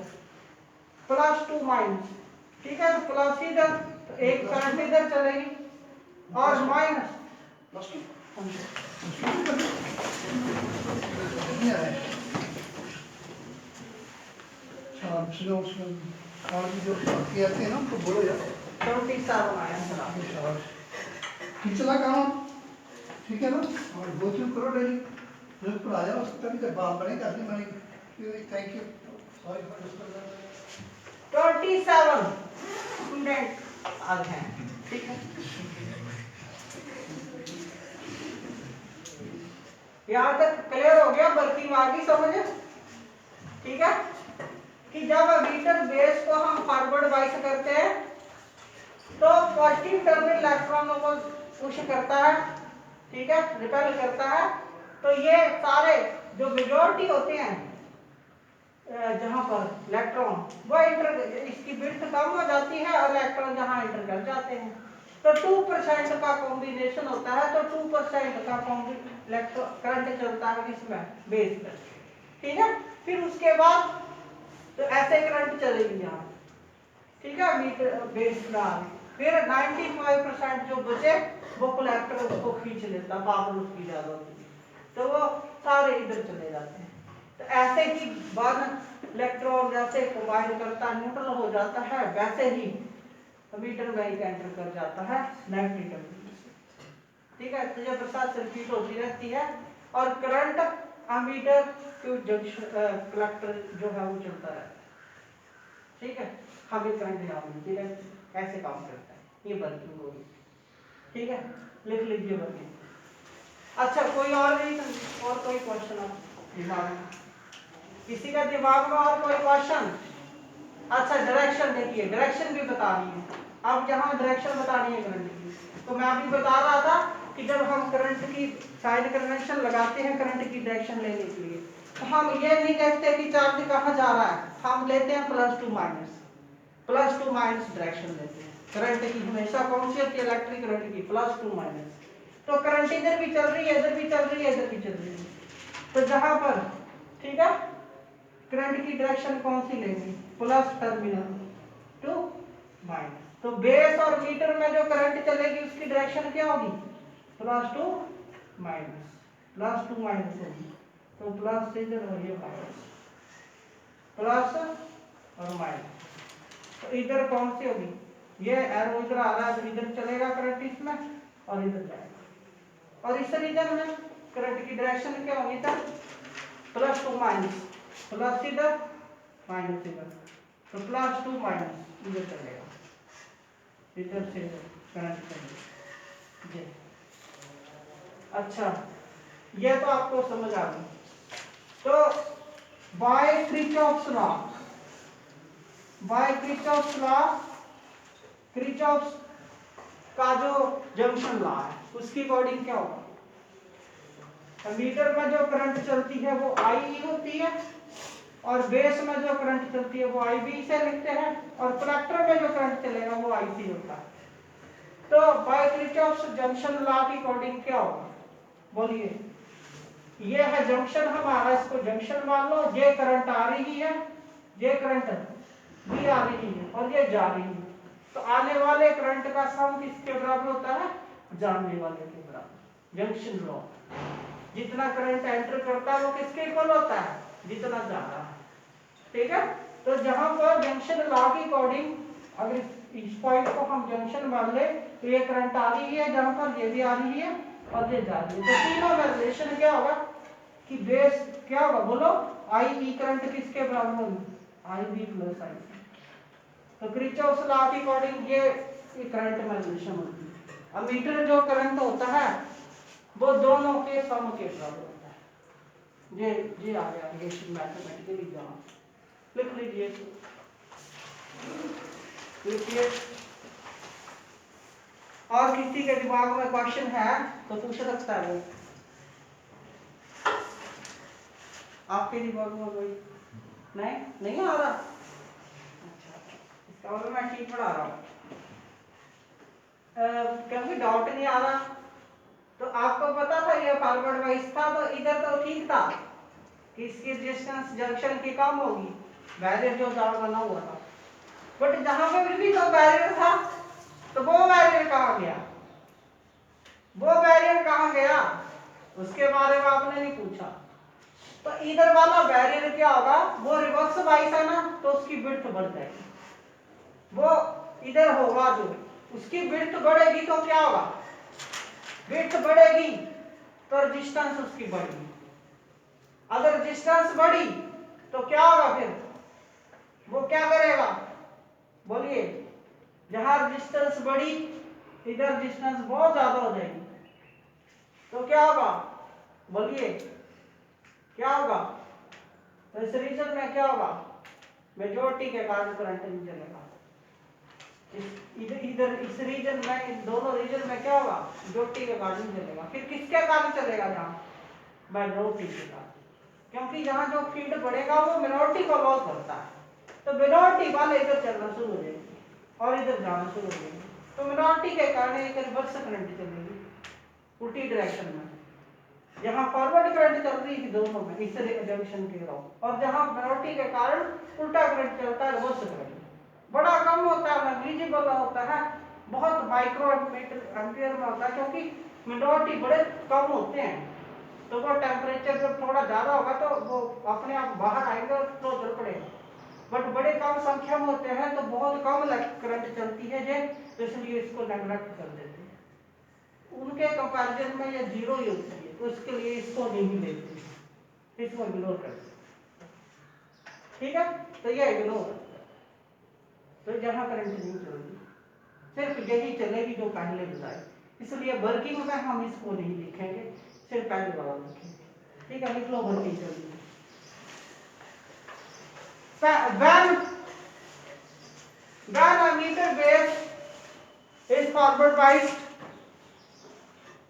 प्लस टू माइनस। ठीक है, तो प्लस इधर, तो एक करंट इधर चलेगी और माइनस जो बाकी आते हैं ना उनको बोलो यार, 27 आया खींचना काम, ठीक है ना, और गो थ्रू करो डेली, जब पर आ जाओ सकता नहीं, जब बात बनेगी करनी बनेगी। Thank you, sorry for disturbing. 27 student आ गए हैं। ठीक है, यहाँ तक क्लियर हो गया, वर्किंग आ गई समझ। ठीक है, कि जब मीटर बेस को हम फॉरवर्ड बाइस करते हैं, तो पॉजिटिव टर्मिनल इलेक्ट्रॉनों को पुश करता है, ठीक है, रिपेल करता है। तो ये सारे जो मेजॉरिटी होते हैं जहां पर इलेक्ट्रॉन, वो इंटर, इसकी विड्थ कम हो जाती है और इलेक्ट्रॉन जहां इंटर कर जाते हैं। तो 2% का कॉम्बिनेशन होता है, तो 2% का करंट चलता है किसमें, बेस पर। ठीक है, फिर उसके बाद तो ऐसे करंट चलेगी यहाँ। ठीक है, मीटर बेस का, फिर 95% जो बचे वो कलेक्टर उसको खींच लेता, पावर उसकी ज्यादा होती है, तो वो सारे इधर चले जाते हैं। तो ऐसे ही बाद इलेक्ट्रॉन जैसे कंबाइन करता है, न्यूट्रल हो जाता है, वैसे ही मीटर में एंटर कर जाता है नेगेटिव टर्मिनल से। ठीक है, तो ये प्रसाद सर्किट होती रहती है, और करंट एमीटर टू कलेक्टर जो है वो चलता रहता है। ठीक है, हमें करंट यहाँ मिलती रहती है, ऐसे काम करता है ये वर्किंग होगी। ठीक है, लिख लीजिए वर्किंग। अच्छा, कोई और नहीं, और कोई क्वेश्चन आप दिमाग में, किसी का दिमाग में और कोई क्वेश्चन। अच्छा, डायरेक्शन देखिए, डायरेक्शन भी बतानी है। अब यहाँ डायरेक्शन बतानी है करंट की, तो मैं अभी बता रहा था कि जब हम करंट की साइन कन्वेंशन लगाते हैं करंट की डायरेक्शन लेने के लिए, तो हम ये नहीं देखते कि चार्ज कहाँ जा रहा है, हम लेते हैं plus to minus. Plus to minus direction लेते हैं। करंट की हमेशा कौन सी होती है? इलेक्ट्रिक करंट की प्लस टू माइनस। तो करंट इधर भी चल रही है, इधर भी चल रही है, इधर भी चल रही है। तो जहां पर, ठीक है, करंट की डायरेक्शन कौन सी लेंगे? Plus terminal to minus. तो बेस और मीटर में जो करंट चलेगी उसकी डायरेक्शन क्या होगी? Plus to minus, plus to minus होगी। तो प्लस से इधर और ये माइनस, प्लस और माइनस। तो इधर कौन सी होगी? ये एरो इधर आ रहा है तो इधर चलेगा करंट इसमें और इधर जाएगा। और इस रीजन में करंट की डायरेक्शन क्या होगी? तब प्लस टू माइनस, प्लस इधर माइनस इधर। तो प्लस टू माइनस इधर चलेगा, इधर से करंट चलेगा ये। अच्छा, ये तो आपको समझ आ गई। तो by Kirchhoff's law, by Kirchhoff's law, Kirchhoff's का जो जंक्शन लॉ है उसकी अकॉर्डिंग क्या होगा? मीटर में जो करंट चलती है वो आई होती है, और बेस में जो करंट चलती है वो आई बी से लिखते हैं, और कलेक्टर में जो करंट चलेगा वो आई सी होता है। तो बाय किरचॉफ्स जंक्शन लॉ की अकॉर्डिंग क्या होगा? बोलिए। ये है जंक्शन हमारा, इसको जंक्शन मान लो। ये करंट आ रही है, ये करंट भी आ रही है, और ये जा रही है। तो आने वाले करंट का सम किसके बराबर होता है? जाने वाले के बराबर। जंक्शन लॉ, जितना करंट एंटर करता है वो किसके इक्वल होता है? जितना जा रहा है। ठीक है। तो जहां पर जंक्शन लॉ की अकॉर्डिंग अगर इस पॉइंट को हम जंक्शन मान ले तो ये करंट आ रही है, जहां पर ये भी आ रही है और ये जा रही है। तो तीनों में रिलेशन क्या होगा कि बेस क्या होगा? बोलो। आई बी करंट किसके बराबर होगी? आई बी प्लस आई सी। तो किरचॉफ्स लॉ के अकॉर्डिंग ये करंट में रिलेशन होती है। अमीटर जो करंट होता है वो दोनों के सम के बराबर होता है। ये आ गया, ये मैथमेटिकली जाना, लिख लीजिए, लिखिए। और किसी के दिमाग में क्वेश्चन है तो पूछ सकता है वो। आपके दिमाग में कोई नहीं आ रहा? अच्छा, इसका मतलब मैं ठीक पढ़ा रहा हूँ। क्योंकि डाउट नहीं आ रहा तो आपको पता था ये फॉरवर्ड वाइज था, तो इधर तो ठीक था कि इसकी रेजिस्टेंस जंक्शन की कम होगी, बैरियर जो जाल बना हुआ था। बट जहां पे भी तो बैरियर था, तो वो बैरियर कहां गया? वो बैरियर कहां गया उसके बारे में आपने नहीं पूछा। तो इधर वाला बैरियर क्या होगा? वो रिवर्स वाइस है ना, तो उसकी विड्थ बढ़ जाएगी। वो इधर होगा जो, उसकी विड्थ बढ़ेगी तो क्या होगा? विड्थ बढ़ेगी तो रेजिस्टेंस उसकी बढ़ेगी। अगर रेजिस्टेंस बढ़ी तो क्या होगा? फिर वो क्या करेगा? बोलिए। जहां रेजिस्टेंस बढ़ी इधर रेजिस्टेंस बहुत ज्यादा हो जाएगी, तो क्या होगा? बोलिए, क्या होगा? तो इस रीजन में क्या होगा? मेजॉरिटी के कारण करंट नहीं चलेगा। इधर इधर इस रीजन में, इन दोनों रीजन में क्या होगा? मेजॉरिटी के कारण नहीं चलेगा। फिर किसके कारण चलेगा? जहां माइनॉरिटी के कारण, क्योंकि यहाँ जो फील्ड बढ़ेगा वो मिनोरिटी को लॉस करता है। तो मिनोरिटी वाले इधर चलना शुरू हो जाएगी और इधर जाना शुरू हो जाएगी। तो मिनोरिटी के कारण एक रिवर्स करंट चलेगी उल्टी डायरेक्शन में। यहाँ फॉरवर्ड करंट चल रही थी दोनों में इस जंक्शन के रहो, और जहाँ मिनोरिटी के कारण उल्टा करंट चलता है, रिवर्स करंट बड़ा कम होता है, नेग्लिजिबल होता है, बहुत माइक्रो एम्पियर में होता है, क्योंकि मिनोरिटी बड़े कम होते हैं। तो वो टेम्परेचर जब थोड़ा ज्यादा होगा तो वो अपने आप बाहर आएंगे और फ्लो चल पड़ेगा। बट बड़े कम संख्या में होते हैं तो बहुत कम करंट चलती है जे, तो इसलिए इसको नेग्लेक्ट कर देते हैं। उनके कंपैरिजन में ये जीरो ही होती है, तो इसके लिए इसको नहीं लेते, इसको इग्नोर करते। ठीक है, तो ये इग्नोर, तो जहां करंट नहीं चलेगी सिर्फ यही चलेगी जो पहले बताए, इसलिए वर्किंग में हम इसको नहीं लिखेंगे, सिर्फ पहले वाला लिखेंगे। ठीक है, लिख लो वर्किंग चलिए। When a meter base is forward biased,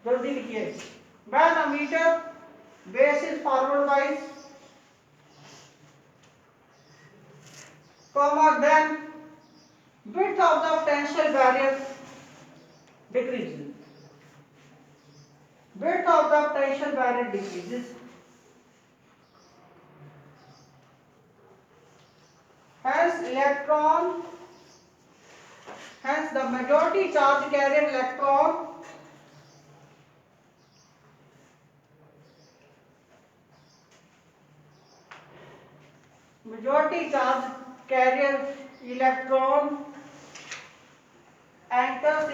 जल्दी लिखिए। When a meter base is forward biased, comma then of tensile barrier decreases. Width of the tensile barrier decreases. Hence the majority charge carrier electron enters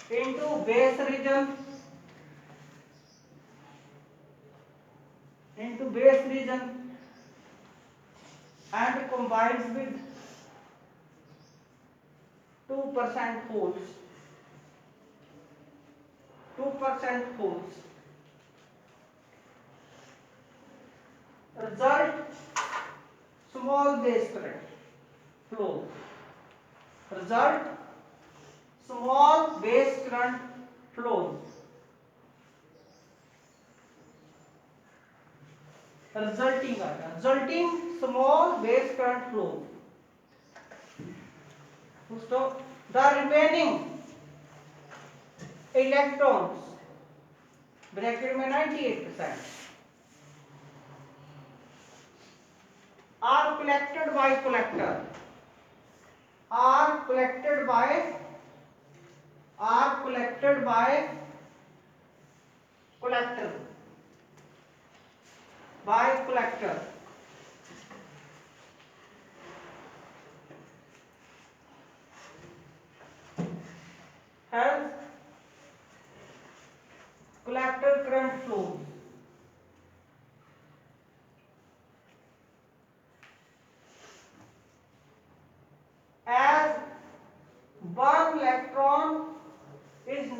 into base region and combines with 2% holes. Result, small base current flow. Result, small base current flows. Resulting small base current flow. So the remaining electrons bracket में 98% are collected by collector hence collector current flows. As one electron is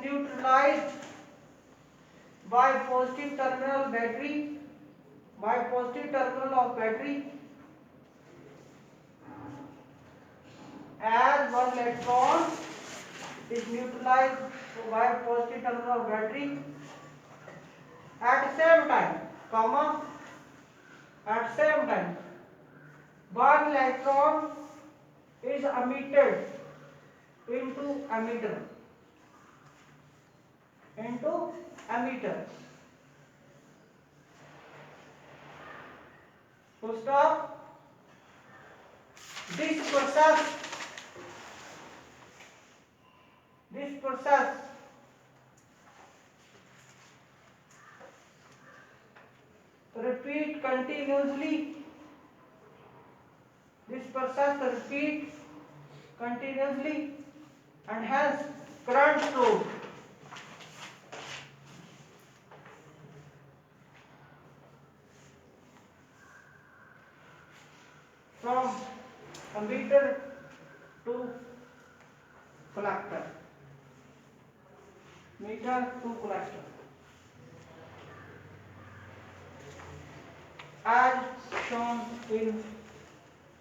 neutralized by positive terminal of battery, as one electron is neutralized by positive terminal of battery, at same time one electron is emitted into emitter. Full stop. This process repeat continuously. And hence current flow from emitter to collector. As shown in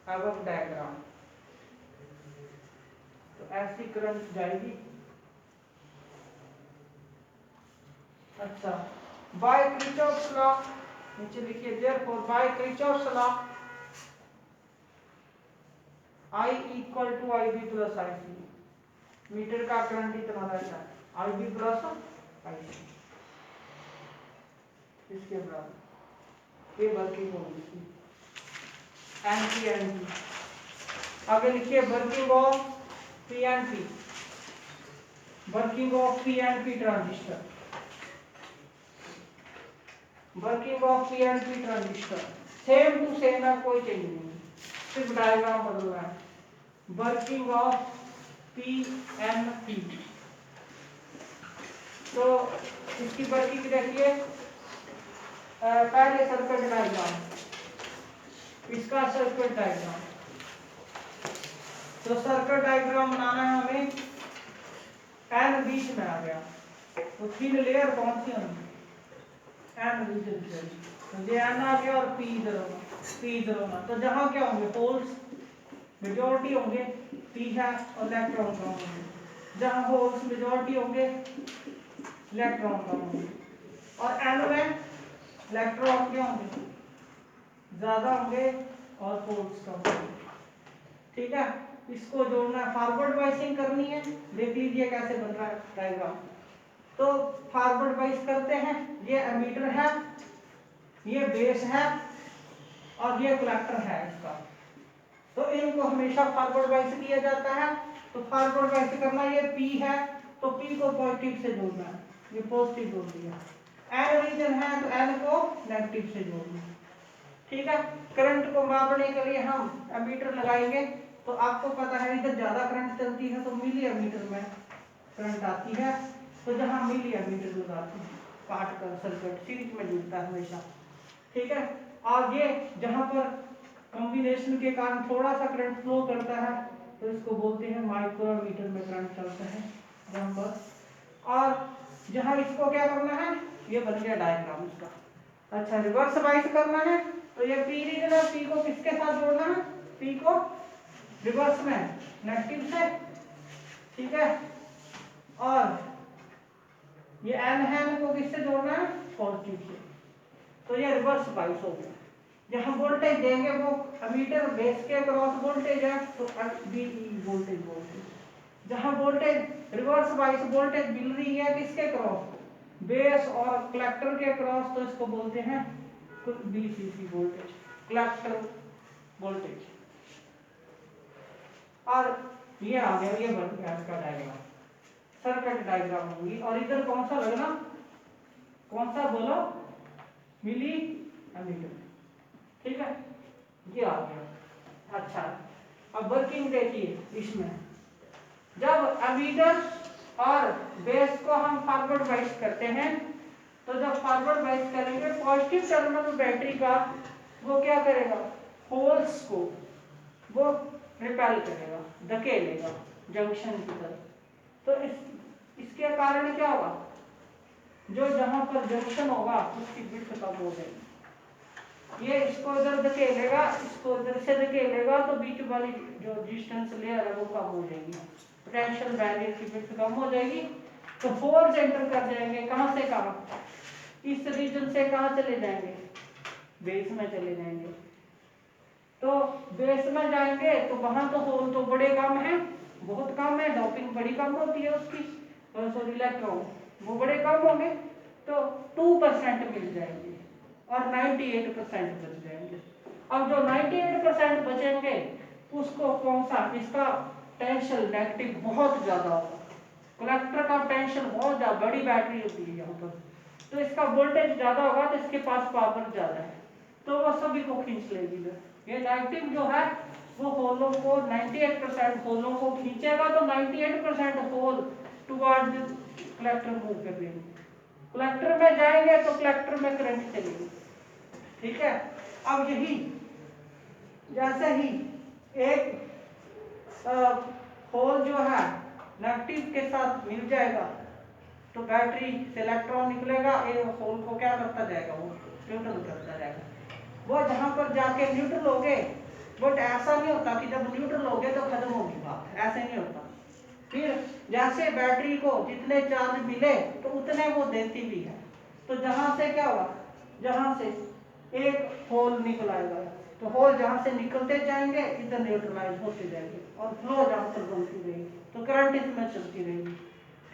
above diagram. तो ऐसी करंट जाएगी. अच्छा, बाय किरचॉफ्स लॉ नीचे लिखिए, therefore by Kirchhoff's law I equal to IB plus IC. Emitter का करंट इतना रहता है, IB plus IC इसके बराबर. ये वर्किंग होगी NP. आगे लिखिए working of PNP transistor. Same to same है, कोई चेंज नहीं, सिर्फ डायग्राम बदल रहा है. Working of PNP. तो इसकी वर्किंग देखिए, पहले सर्किट डायग्राम, इसका सर्किट डायग्राम. तो सर्किट डायग्राम बनाना है हमें. एन बीच में आ गया, तो थिन लेयर कौन सी होगी? एन बीच में. तो ये एन आ गया और पी इधर होगा. तो जहां क्या होंगे? होल्स मेजॉरिटी होंगे, पी है और इलेक्ट्रॉन कम होंगे. जहां होल्स मेजॉरिटी होंगे, इलेक्ट्रॉन कम होंगे. और एन में इलेक्ट्रॉन क्या होंगे, ज्यादा होंगे और पोल्स कम होंगे। ठीक है, इसको जोड़ना है, फॉरवर्ड बाइसिंग करनी है। देख लीजिए कैसे बन रहा है डायग्राम। तो फॉरवर्ड बाइस करते हैं, ये एमीटर है, ये बेस है और ये कलेक्टर है इसका। तो इनको हमेशा फॉरवर्ड बाइस किया जाता है। तो फॉरवर्ड बाइस करना, ये पी है तो पी को पॉजिटिव से जोड़ना है, ये पॉजिटिव जोड़ दिया। एन रीजन है तो एन को नेगेटिव से जोड़ना है। ठीक है, करंट को मापने के लिए हम एमीटर लगाएंगे। तो आपको पता है इधर ज्यादा करंट चलती है तो मिली एमीटर में करंट आती है। तो जहां मिली एमीटर लगाते हैं, काट कर सर्किट सीरीज में जुड़ता है हमेशा। ठीक है, और ये जहां पर कॉम्बिनेशन के कारण थोड़ा सा करंट फ्लो करता है तो इसको बोलते हैं माइक्रोमीटर में करंट चलता है जहां पर। और जहां इसको क्या करना है, ये बन गया डायग्राम इसका। अच्छा, रिवर्स बाइस करना है तो ये पी रीजन है, पी को किसके साथ जोड़ना है, पी को रिवर्स में नेगेटिव से। ठीक है, और ये एन है, एन को किससे जोड़ना है, पॉजिटिव से। तो ये रिवर्स बाइस हो गया। जहां वोल्टेज देंगे वो एमीटर बेस के क्रॉस वोल्टेज है तो बीई वोल्टेज वोल्टेज। जहां वोल्टेज रिवर्स बाइस वोल्टेज मिल रही है किसके क्रॉस, बेस और कलेक्टर के क्रॉस, तो इसको बोलते हैं बीसीसी वोल्टेज, कलेक्टर वोल्टेज। और ये आ गया, ये बन गया इसका डायग्राम, सर्किट डायग्राम होगी। और इधर कौन सा लगना, कौन सा बोलो, मिली एमीटर। ठीक है, ये आ गया। अच्छा, अब वर्किंग देखिए इसमें। जब एमीटर और बेस को हम फॉरवर्ड बाइस करते हैं तो जब फॉरवर्ड बाइस करेंगे पॉजिटिव टर्मिनल बैटरी का वो क्या करेगा, होल्स को वो रिपेल करेगा, धकेलेगा जंक्शन की तरफ। तो इसके कारण क्या होगा, जो जहां पर जंक्शन होगा उसकी विड्थ कम हो जाएगी। ये इसको इधर धकेलेगा, इसको इधर से धकेलेगा तो बीच वाली जो डिस्टेंस लेयर है वो कम हो जाएगी, पोटेंशियल बैरियर की विड्थ कम हो जाएगी। तो फोर्स एंटर कर जाएंगे, कहां से कहां, इस रीजन से कहां चले जाएंगे, बेस में चले जाएंगे। तो बेस में जाएंगे तो वहां तो होल तो बड़े कम है, बहुत कम है, डोपिंग बड़ी कम होती है उसकी, सॉरी इलेक्ट्रॉन वो बड़े कम होंगे। तो 2% मिल जाएंगे और 98% बच जाएंगे। अब जो 98% बचेंगे उसको कौन सा, इसका टेंशन नेगेटिव बहुत ज्यादा होगा, कलेक्टर का टेंशन बहुत ज्यादा, बड़ी बैटरी होती है यहाँ पर, तो इसका वोल्टेज ज्यादा होगा तो इसके पास पावर ज्यादा है तो वो सभी को खींच लेगी। ये नेगेटिव जो है वो होलों को 98% होलों को खींचेगा तो 98% होल टुवर्ड कलेक्टर मूव कर देंगे। कलेक्टर में जाएंगे तो कलेक्टर में करंट चलेगी। ठीक है, अब यही जैसे ही एक होल जो है नेगेटिव के साथ मिल जाएगा तो बैटरी से इलेक्ट्रॉन निकलेगा, ये होल को क्या करता जाएगा, वो न्यूट्रल करता जाएगा। वो जहां पर जाके न्यूट्रल हो गए, बट ऐसा नहीं होता कि जब न्यूट्रल हो गए तो खत्म होगी बात, ऐसे नहीं होता। फिर जैसे बैटरी को जितने चार्ज मिले तो उतने वो देती भी है। तो जहां से क्या हुआ, जहां से एक होल निकल आएगा तो होल जहां से निकलते जाएंगे इधर न्यूट्रलाइज होते जाएंगे और फ्लो जहां पर बनती रहेगी तो करंट इसमें चलती रहेगी।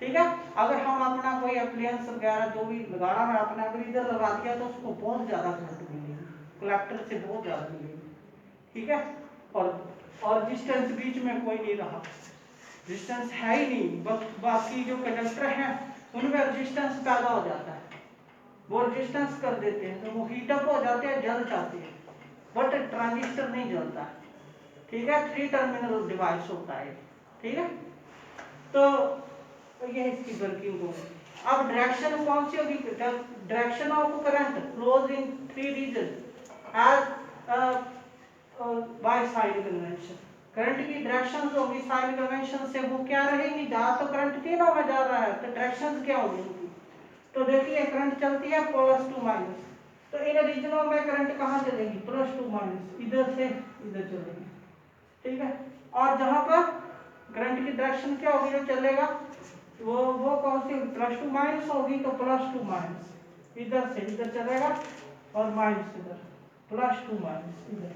ठीक है, अगर हम अपना कोई अप्लायंस वगैरह जो भी लगाना है अपना अगर इधर लगा दिया तो उसको बहुत ज्यादा करंट मिलेगी, कलेक्टर से बहुत ज्यादा मिलेगी। ठीक है, और डिस्टेंस बीच में कोई नहीं रहा, रेजिस्टेंस है ही नहीं, बाकी जो कंडक्टर हैं उनमें रेजिस्टेंस पैदा हो जाता है, वो रेजिस्टेंस कर देते हैं तो वो हीटअप हो जाते हैं, जल जाते हैं, बट ट्रांजिस्टर नहीं जलता है। ठीक है, 3 टर्मिनल डिवाइस होता है। ठीक है, तो ये इसकी वर्किंग होगी। अब डायरेक्शन कौन सी होगी, direction of current flows in 3 region as by sign convention. Current की डायरेक्शन होगी साइन कन्वेंशन से वो क्या रहेगी, जहां तो करंट तीनों में जा रहा है तो डायरेक्शन क्या होगी उनकी। तो देखिए करंट चलती है प्लस टू माइनस, तो इन रीजनों में करंट कहां चलेगी, प्लस टू माइनस, इधर से इधर चलेगी। ठीक है, और जहां पर करंट की डायरेक्शन क्या होगी जो चलेगा वो कौन सी, प्लस टू माइनस होगी तो प्लस टू माइनस। इधर से इधर चलेगा और माइनस इधर, +2 माइनस इधर,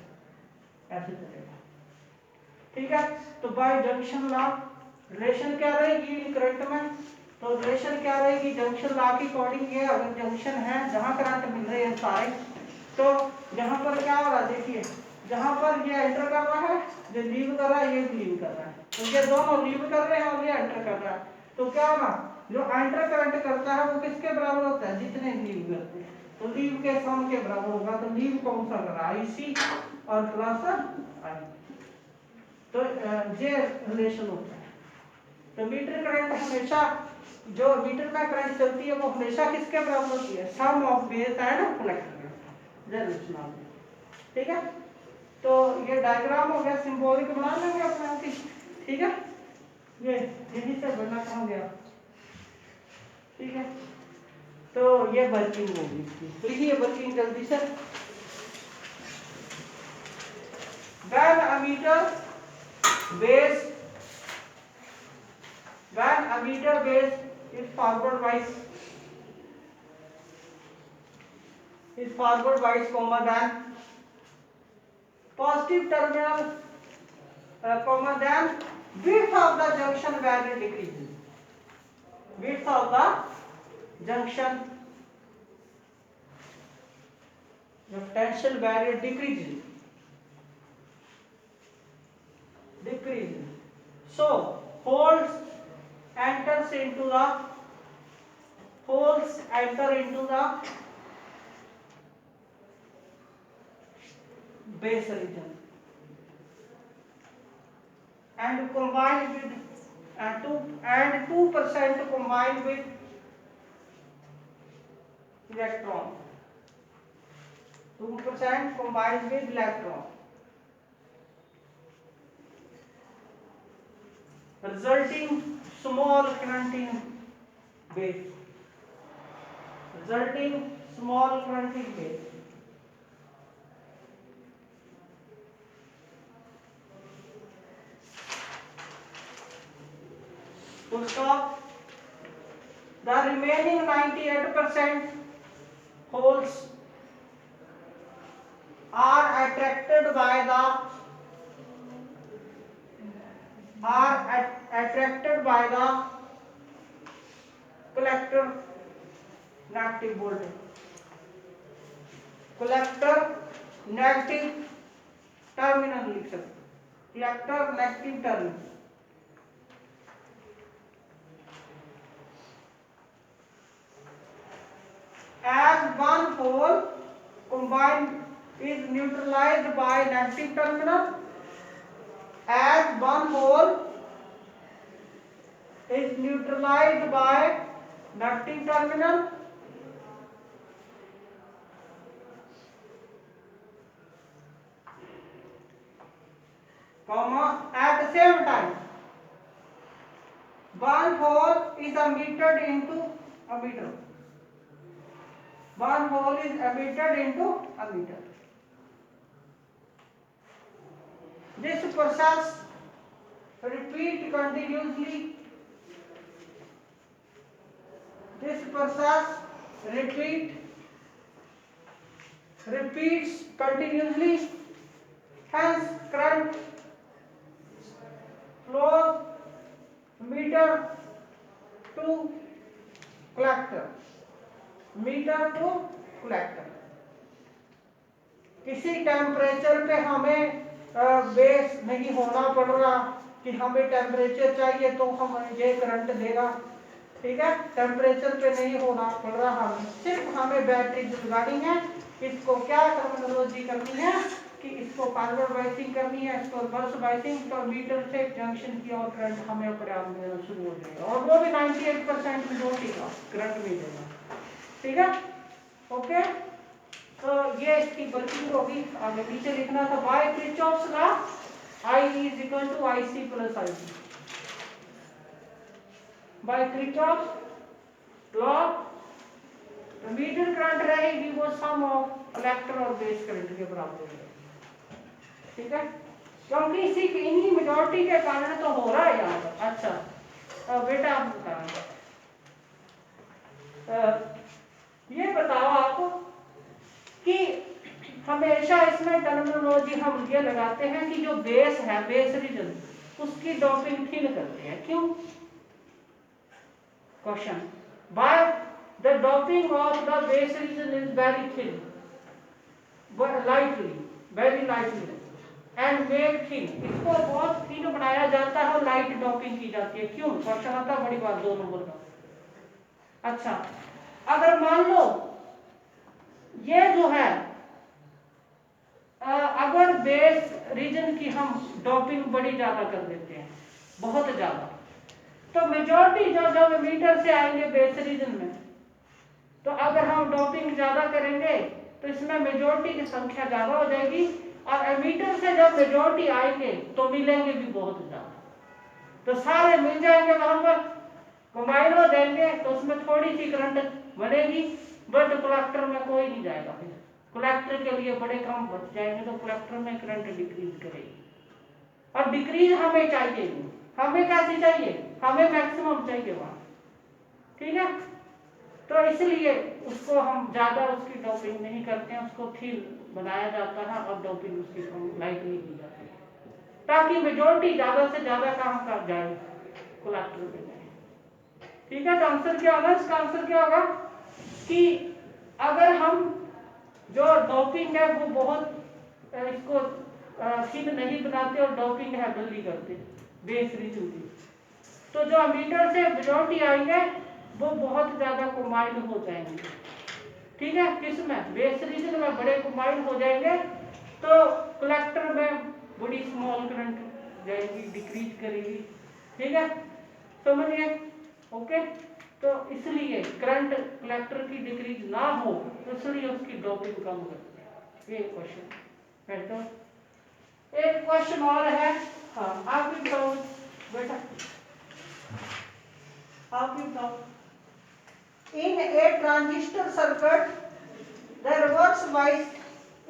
ऐसे चलेगा। ठीक है, तो बाय जंक्शन लॉ रिलेशन क्या रहेगी करंट में, तो रिलेशन क्या रहेगी जंक्शन लॉ की अकॉर्डिंग, ये अगर जंक्शन है जहां करंट मिल रहे हैं सारे, तो यहाँ पर क्या हो रहा है देखिए, जहां पर ये एंटर कर रहा है, ये लीव कर रहा है, ये भी लीव कर रहा है, तो ये दोनों लीव कर रहे हैं और ये एंटर कर रहा है, तो क्या होगा जो एंटर करंट करता है वो किसके बराबर होता है, जितने लीव करते हैं, तो लीव के सम के बराबर होगा, तो लीव कौन सा कर रहा है, IC और प्लस I, तो ये रिलेशन होता है। तो मीटर करंट हमेशा, जो मीटर में करंट चलती है वो हमेशा किसके बराबर होती है, सम ऑफ बेस एंड कलेक्टर। ठीक है, तो ये डायग्राम हो गया, सिंबॉलिक बना लेंगे अपने की। ठीक है, ये यहीं से बनना कहाँ गया। ठीक है, तो ये वर्किंग होगी इसकी, तो ये वर्किंग जल्दी से। When ammeter base is forward bias, comma, then positive terminal, comma, then width of the junction value decreases. Width of the junction, the potential barrier decreases. So holes enter into the base region and combine with 2% combined with electron. 2% combined with electron, resulting small current in base. Full stop. The remaining 98% holes are attracted by the collector negative voltage. Collector negative terminal लिख सकते, collector negative terminal। As one hole combined is neutralized by negative terminal, as one hole is neutralized by negative terminal, comma, at the same time one hole is emitted into emitter. One hole is emitted into emitter. This process repeat continuously. Repeats continuously. Hence, current flows emitter to collector. किसी टेम्परेचर पे हमें बेस नहीं होना पड़ रहा कि हमें टेम्परेचर चाहिए तो हम ये करंट देगा। ठीक है, टेम्परेचर पे नहीं होना पड़ रहा, हमें सिर्फ हमें बैटरी लगानी है। इसको क्या टर्मिनोलॉजी करनी है कि इसको फॉरवर्ड बाइसिंग करनी है, इसको रिवर्स बाइसिंग, तो मीटर से जंक्शन की और करंट हमें अपने आप देना शुरू हो जाएगा, और वो भी 98% मेजॉरिटी का करंट भी देगा। ठीक है, ओके, तो ये इसकी वर्किंग होगी। आगे पीछे लिखना था, by Kirchhoff's law I is equal to IC plus IC। By Kirchhoff's law emitter current रहेगी वो सम ऑफ कलेक्टर और बेस करंट के बराबर है। ठीक है, क्योंकि इन्हीं मेजॉरिटी के कारण तो हो रहा है यहाँ पर। अच्छा बेटा आप बताएंगे, ये बता टर्मिनोलॉजी हम ये लगाते हैं कि जो बेस है, बेस रीजन, उसकी डोपिंग थिन करते हैं। क्यों? Question, by the doping of the base reason is very thin, lightly, very lightly and made thin, इसको बहुत थिन बनाया जाता है और लाइट डोपिंग की जाती है। क्यों? क्वेश्चन आता है बड़ी बात 2 नंबर का। अच्छा, अगर मान लो ये जो है अगर बेस रीजन की हम डोपिंग बड़ी ज्यादा कर देते हैं, बहुत ज्यादा, तो मेजॉरिटी जब एमीटर से आएंगे बेस रीजन में, तो अगर हम डोपिंग ज्यादा करेंगे तो इसमें मेजॉरिटी की संख्या ज्यादा हो जाएगी, और एमीटर से जब मेजॉरिटी आएंगे तो मिलेंगे भी बहुत ज्यादा, तो सारे मिल जाएंगे वहां पर, कंबाइन हो जाएंगे, तो उसमें थोड़ी सी करंट बनेगी, बट कलेक्टर में कोई नहीं जाएगा। फिर कलेक्टर के लिए बड़े कम बच जाएंगे, तो कलेक्टर में करंट डिक्रीज करेगी, और डिक्रीज हमें चाहिए नहीं। हमें कैसी चाहिए? हमें मैक्सिमम चाहिए वहां, ठीक है। तो इसलिए उसको हम ज्यादा उसकी डोपिंग नहीं करते हैं, उसको थिन बनाया जाता है और डोपिंग उसकी लाइट नहीं की जाती है, ताकि मेजॉरिटी ज्यादा से ज्यादा काम कर जाए, कलेक्टर में जाए, ठीक है। तो आंसर क्या होगा? इसका आंसर क्या होगा कि अगर हम जो डोपिंग है वो बहुत इसको थिन नहीं बनाते और डोपिंग है बल्ली करते बेस रीजन की, तो जो एमीटर से मेजॉरिटी आएंगे वो बहुत ज्यादा कंबाइन हो जाएंगे, ठीक है। किसमें? बेस रीजन में बड़े कंबाइन हो जाएंगे, तो कलेक्टर में बड़ी स्मॉल करंट जाएगी, डिक्रीज करेगी, ठीक है, समझिए, ओके। तो इसलिए करंट कलेक्टर की डिक्रीज ना हो, तो इसलिए उसकी डोपिंग कम करते हैं। ये क्वेश्चन है। तो एक क्वेश्चन और है, हाँ आप भी बताओ बेटा, आप भी बताओ। In a transistor circuit, the reverse bias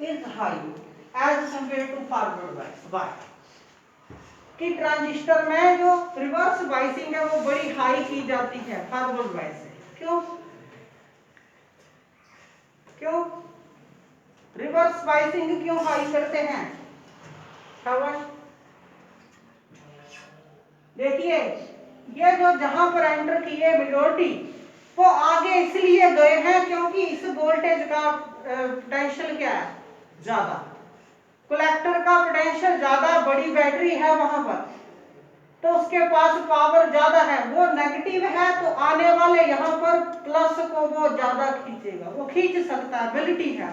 is high as compared to forward bias. Why? कि ट्रांजिस्टर में जो रिवर्स बाइसिंग है वो बड़ी हाई की जाती है फॉरवर्ड बाइस से। क्यों? क्यों रिवर्स बाइसिंग क्यों हाई करते हैं? देखिए, ये जो जहां पर एंटर किए मेजॉरिटी, वो आगे इसलिए गए हैं क्योंकि इस वोल्टेज का पोटेंशियल क्या है? ज्यादा, कलेक्टर का पोटेंशियल ज्यादा, बड़ी बैटरी है वहां पर, तो उसके पास पावर ज्यादा है, वो नेगेटिव है, तो आने वाले यहाँ पर प्लस को वो ज्यादा खींचेगा, वो खींच सकता है, एबिलिटी है।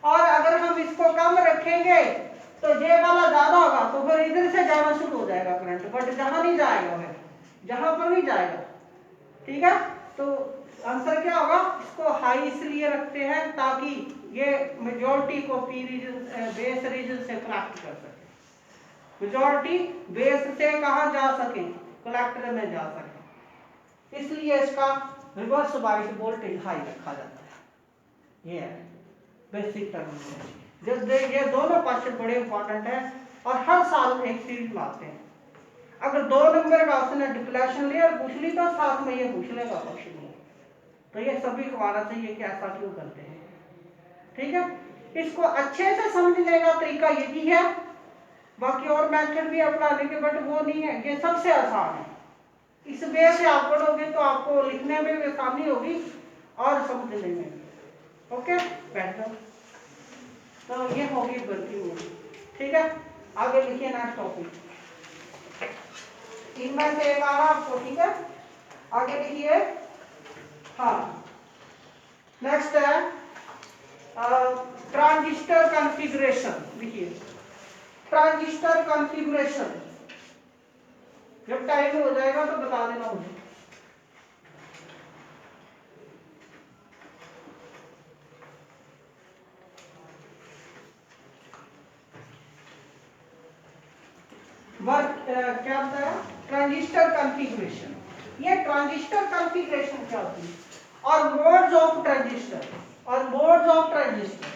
और अगर हम इसको कम रखेंगे तो ये वाला ज्यादा होगा, तो फिर इधर से जाना शुरू हो जाएगा करंट, बट जहां नहीं जाएगा, फिर जहां पर नहीं जाएगा, ठीक है। तो आंसर क्या होगा? इसको हाई इसलिए रखते हैं ताकि ये मेजॉरिटी को पी रीजन, बेस रीजन से कलेक्ट कर सके, मेजॉरिटी बेस से कहां जा सके? कलेक्टर में जा सके, इसलिए इसका रिवर्स बाइस वोल्टेज हाई रखा जाता है। ये है बेसिक टर्मिनोलॉजी। ये दोनों क्वेश्चन बड़े इंपॉर्टेंट है और हर साल एक सीरीज में आते हैं। अगर 2 नंबर का उसने डिक्लेरेशन लिया और पूछ ली, तो साथ में ये पूछ लेगा क्वेश्चन, तो ये सभी को आना चाहिए कि ऐसा क्यों करते हैं, ठीक है। इसको अच्छे से समझने का तरीका यही है, बाकी और मेथड भी अपना लेंगे, बट वो नहीं है, ये सबसे आसान है। इस वे से आप पढ़ोगे तो आपको लिखने में भी आसानी होगी और समझने में भी। ओके, बैठ जाओ। तो ये होगी वर्किंग होगी, ठीक है। आगे लिखिए नेक्स्ट टॉपिक, इनमें से एक आ रहा आपको, ठीक है। आगे लिखिए, हाँ नेक्स्ट है ट्रांजिस्टर कॉन्फ़िगरेशन। लिखिए ट्रांजिस्टर कॉन्फ़िगरेशन, जब टाइम हो जाएगा तो बता देना मुझे। क्या बताया? Transistor configuration. ये ट्रांजिस्टर कॉन्फ़िगरेशन क्या होती है, और मोड्स ऑफ ट्रांजिस्टर, और मोड्स ऑफ ट्रांजिस्टर।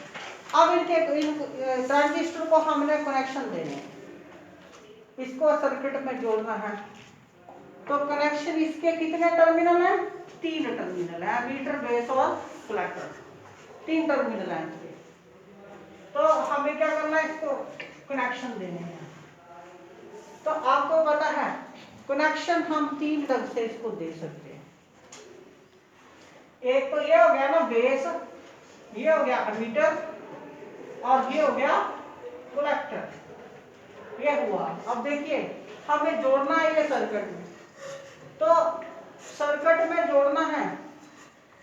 अब इनके ट्रांजिस्टर को हमने कनेक्शन देने, इसको सर्किट में जोड़ना है, तो कनेक्शन इसके कितने टर्मिनल हैं? 3 टर्मिनल है, एमीटर, बेस और कलेक्टर, 3 टर्मिनल हैं इसके। तो हमें क्या करना है, इसको कनेक्शन देने हैं। तो आपको पता है कनेक्शन हम 3 ढंग से इसको दे सकते हैं। एक तो ये हो गया ना बेस, ये हो गया एमीटर, और ये हो गया कलेक्टर। ये हुआ। अब देखिए हमें जोड़ना है ये सर्किट में, तो सर्किट में जोड़ना है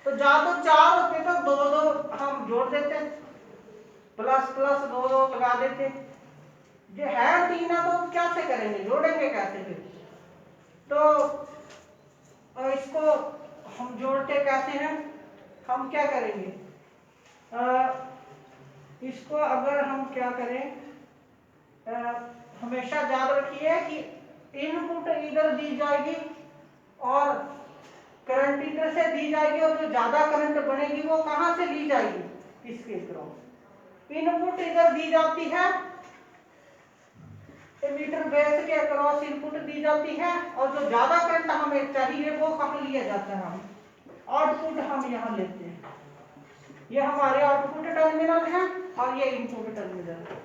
तो जा तो 4 होते तो 2-2 हम जोड़ देते, प्लस प्लस 2-2 लगा देते। ये है 3 है तो कैसे करेंगे, जोड़ेंगे कैसे फिर? तो इसको हम जोड़ते कैसे हैं, हम क्या करेंगे, इसको अगर हम क्या करें, हमेशा याद रखिए कि इनपुट इधर दी जाएगी और करंट इधर से दी जाएगी, और जो ज्यादा करंट बनेगी वो कहां से ली जाएगी, इसके क्रॉस। इनपुट इधर दी जाती है, एमीटर बेस के क्रॉस इनपुट दी जाती है, और जो ज्यादा करंट हमें चाहिए वो कहां लिया जाता है, हम आउटपुट हम यहां लेते हैं। ये हमारे आउटपुट टर्मिनल है और ये इनपुट टर्मिनल है,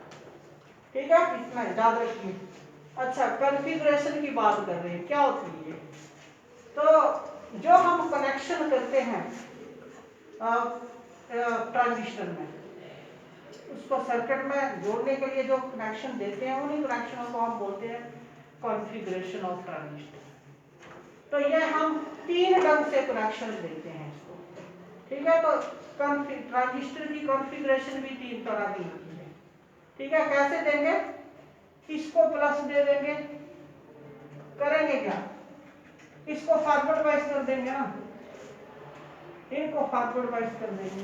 ठीक है, इसमें याद रखिए। अच्छा, कॉन्फ़िगरेशन की बात कर रहे हैं, क्या होती है? तो जो हम कनेक्शन करते हैं ट्रांजिस्टर में, उसको सर्किट में जोड़ने के लिए जो कनेक्शन देते हैं, उन्हीं कनेक्शनों को हम बोलते हैं कॉन्फ़िगरेशन ऑफ ट्रांजिस्टर। तो ये हम 3 ढंग से कनेक्शन देते हैं इसको, ठीक है। तो ट्रांजिस्टर की कॉन्फ़िगरेशन भी 3 तरह की होती है, ठीक है। कैसे देंगे, इसको प्लस दे देंगे, करेंगे क्या, इसको फॉरवर्ड वाइज कर देंगे ना, इनको फॉरवर्ड वाइज कर देंगे।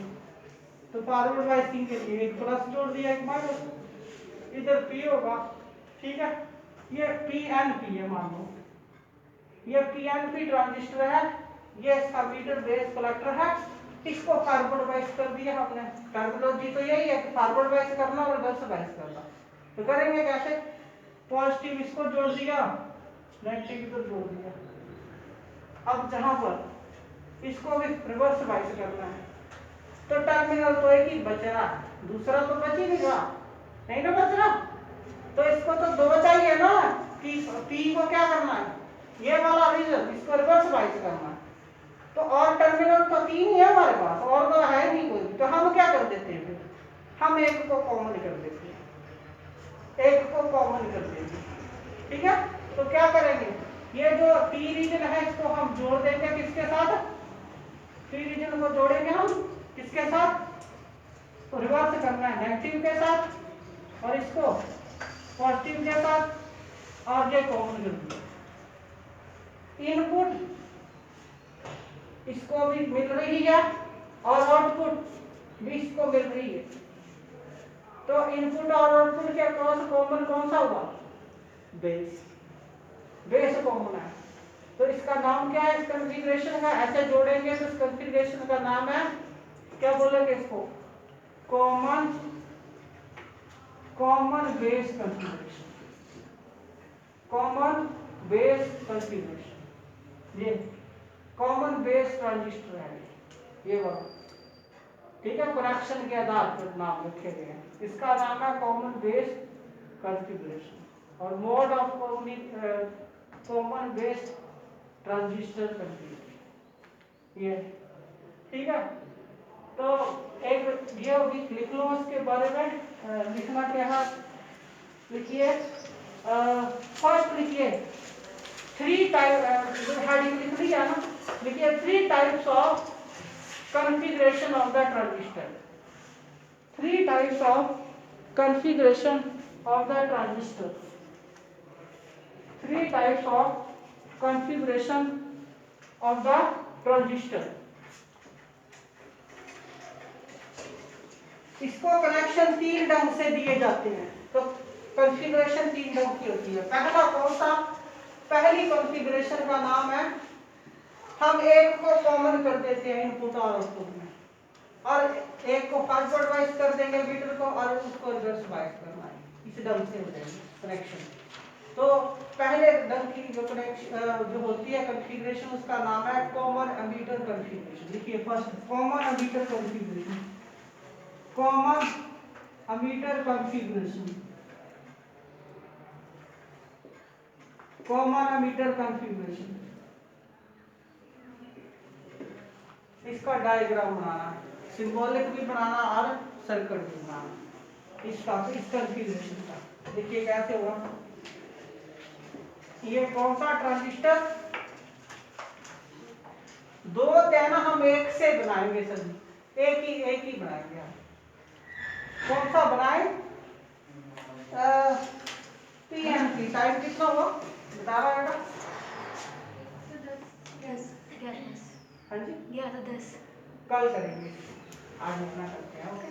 तो फॉरवर्ड वाइजिंग के लिए एक प्लस जोड़ दिया, एक माइनस, इधर पी होगा, ठीक है। ये पीएनपी है, मान लो ये पीएनपी ट्रांजिस्टर है, ये इसका मीटर बेस कलेक्टर है, इसको फॉरवर्ड वाइज कर दिया हमने। टर्मिनोलॉजी तो यही है कि फॉरवर्ड वाइज करना और रिवर्स वाइज करना। तो करेंगे कैसे, पॉजिटिव इसको जोड़ दिया, नेगेटिव इधर जोड़ दिया। अब जहां पर इसको भी रिवर्स वाइज करना है, तो टर्मिनल तो एक ही बच रहा, दूसरा तो बच ही नहीं रहा, नहीं ना बच रहा। तो इसको तो 2 चाहिए ना, कि पी को क्या करना है, ये वाला रीजन, इसको रिवर्स वाइज करना है। तो और टर्मिनल तो 3 ही है हमारे पास, और तो है नहीं कोई। तो हम क्या कर देते हैं, हम एक को कॉमन कर देते हैं, एक को कॉमन कर देते हैं, ठीक है। तो क्या करेंगे, ये जो पी रीजन है इसको हम जोड़ देंगे किसके साथ, पी रीजन को जोड़ेंगे हम किसके साथ, तो रिवर्स करना है नेगेटिव के साथ, और इसको पॉजिटिव के साथ, और ये कॉमन कर दिया। इनपुट इसको भी मिल रही है और आउटपुट भी इसको मिल रही है। तो इनपुट और आउटपुट के क्रॉस कॉमन कौन सा हुआ, बेस, बेस कॉमन है। तो इसका नाम क्या है, इस कॉन्फ़िगरेशन का, ऐसे जोड़ेंगे तो इस कॉन्फ़िगरेशन का नाम है, क्या बोलेंगे इसको, common base configuration, common base configuration. ये कॉमन बेस ट्रांजिस्टर है ये वाला, ठीक है। कनेक्शन के आधार पर नाम रखे गए हैं, इसका नाम है कॉमन बेस कॉन्फ़िगरेशन और mode of common base transistor configuration, ये, ठीक है। तो एक ये होगी, लिख लो उसके बारे में, लिखना क्या है, लिखिए, फर्स्ट लिखिए 3 टाइप, हेडिंग लिख लिया ना, लिखिए 3 types of configuration of the transistor, 3 types of configuration of the transistor, 3 types of configuration of the transistor। इसको कनेक्शन 3 ढंग से दिए जाते हैं। तो कॉन्फ़िगरेशन 3 ढंग की होती है। पहला कौन सा, पहली कॉन्फ़िगरेशन का नाम है, हम एक को कॉमन कर देते हैं इनपुट और आउटपुट में, और एक को फॉरवर्ड वाइज कर देंगे मीटर को, और उसको रिवर्स वाइज करना है, इस ढंग से हो जाएगी कनेक्शन। तो पहले ढंग की जो कनेक्शन जो होती है कॉन्फ़िगरेशन, उसका नाम है कॉमन एमीटर कॉन्फ़िगरेशन। लिखिए first, common ammeter configuration, common ammeter configuration, common ammeter configuration, इसका डायग्राम बनाना है, सिंबॉलिक भी बनाना और सर्किट भी बनाना इसका, इस कॉन्फ़िगरेशन का। देखिए कैसे होगा, ये कौन सा ट्रांजिस्टर, दो देना हम एक से बनाएंगे सर, एक ही बनाएंगे हम। कौन सा बनाए, पीएमटी, टाइम कितना हुआ बता रहा है बेटा? 10 हाँ जी 11 10 कल करेंगे, आज इतना करते हैं, ओके।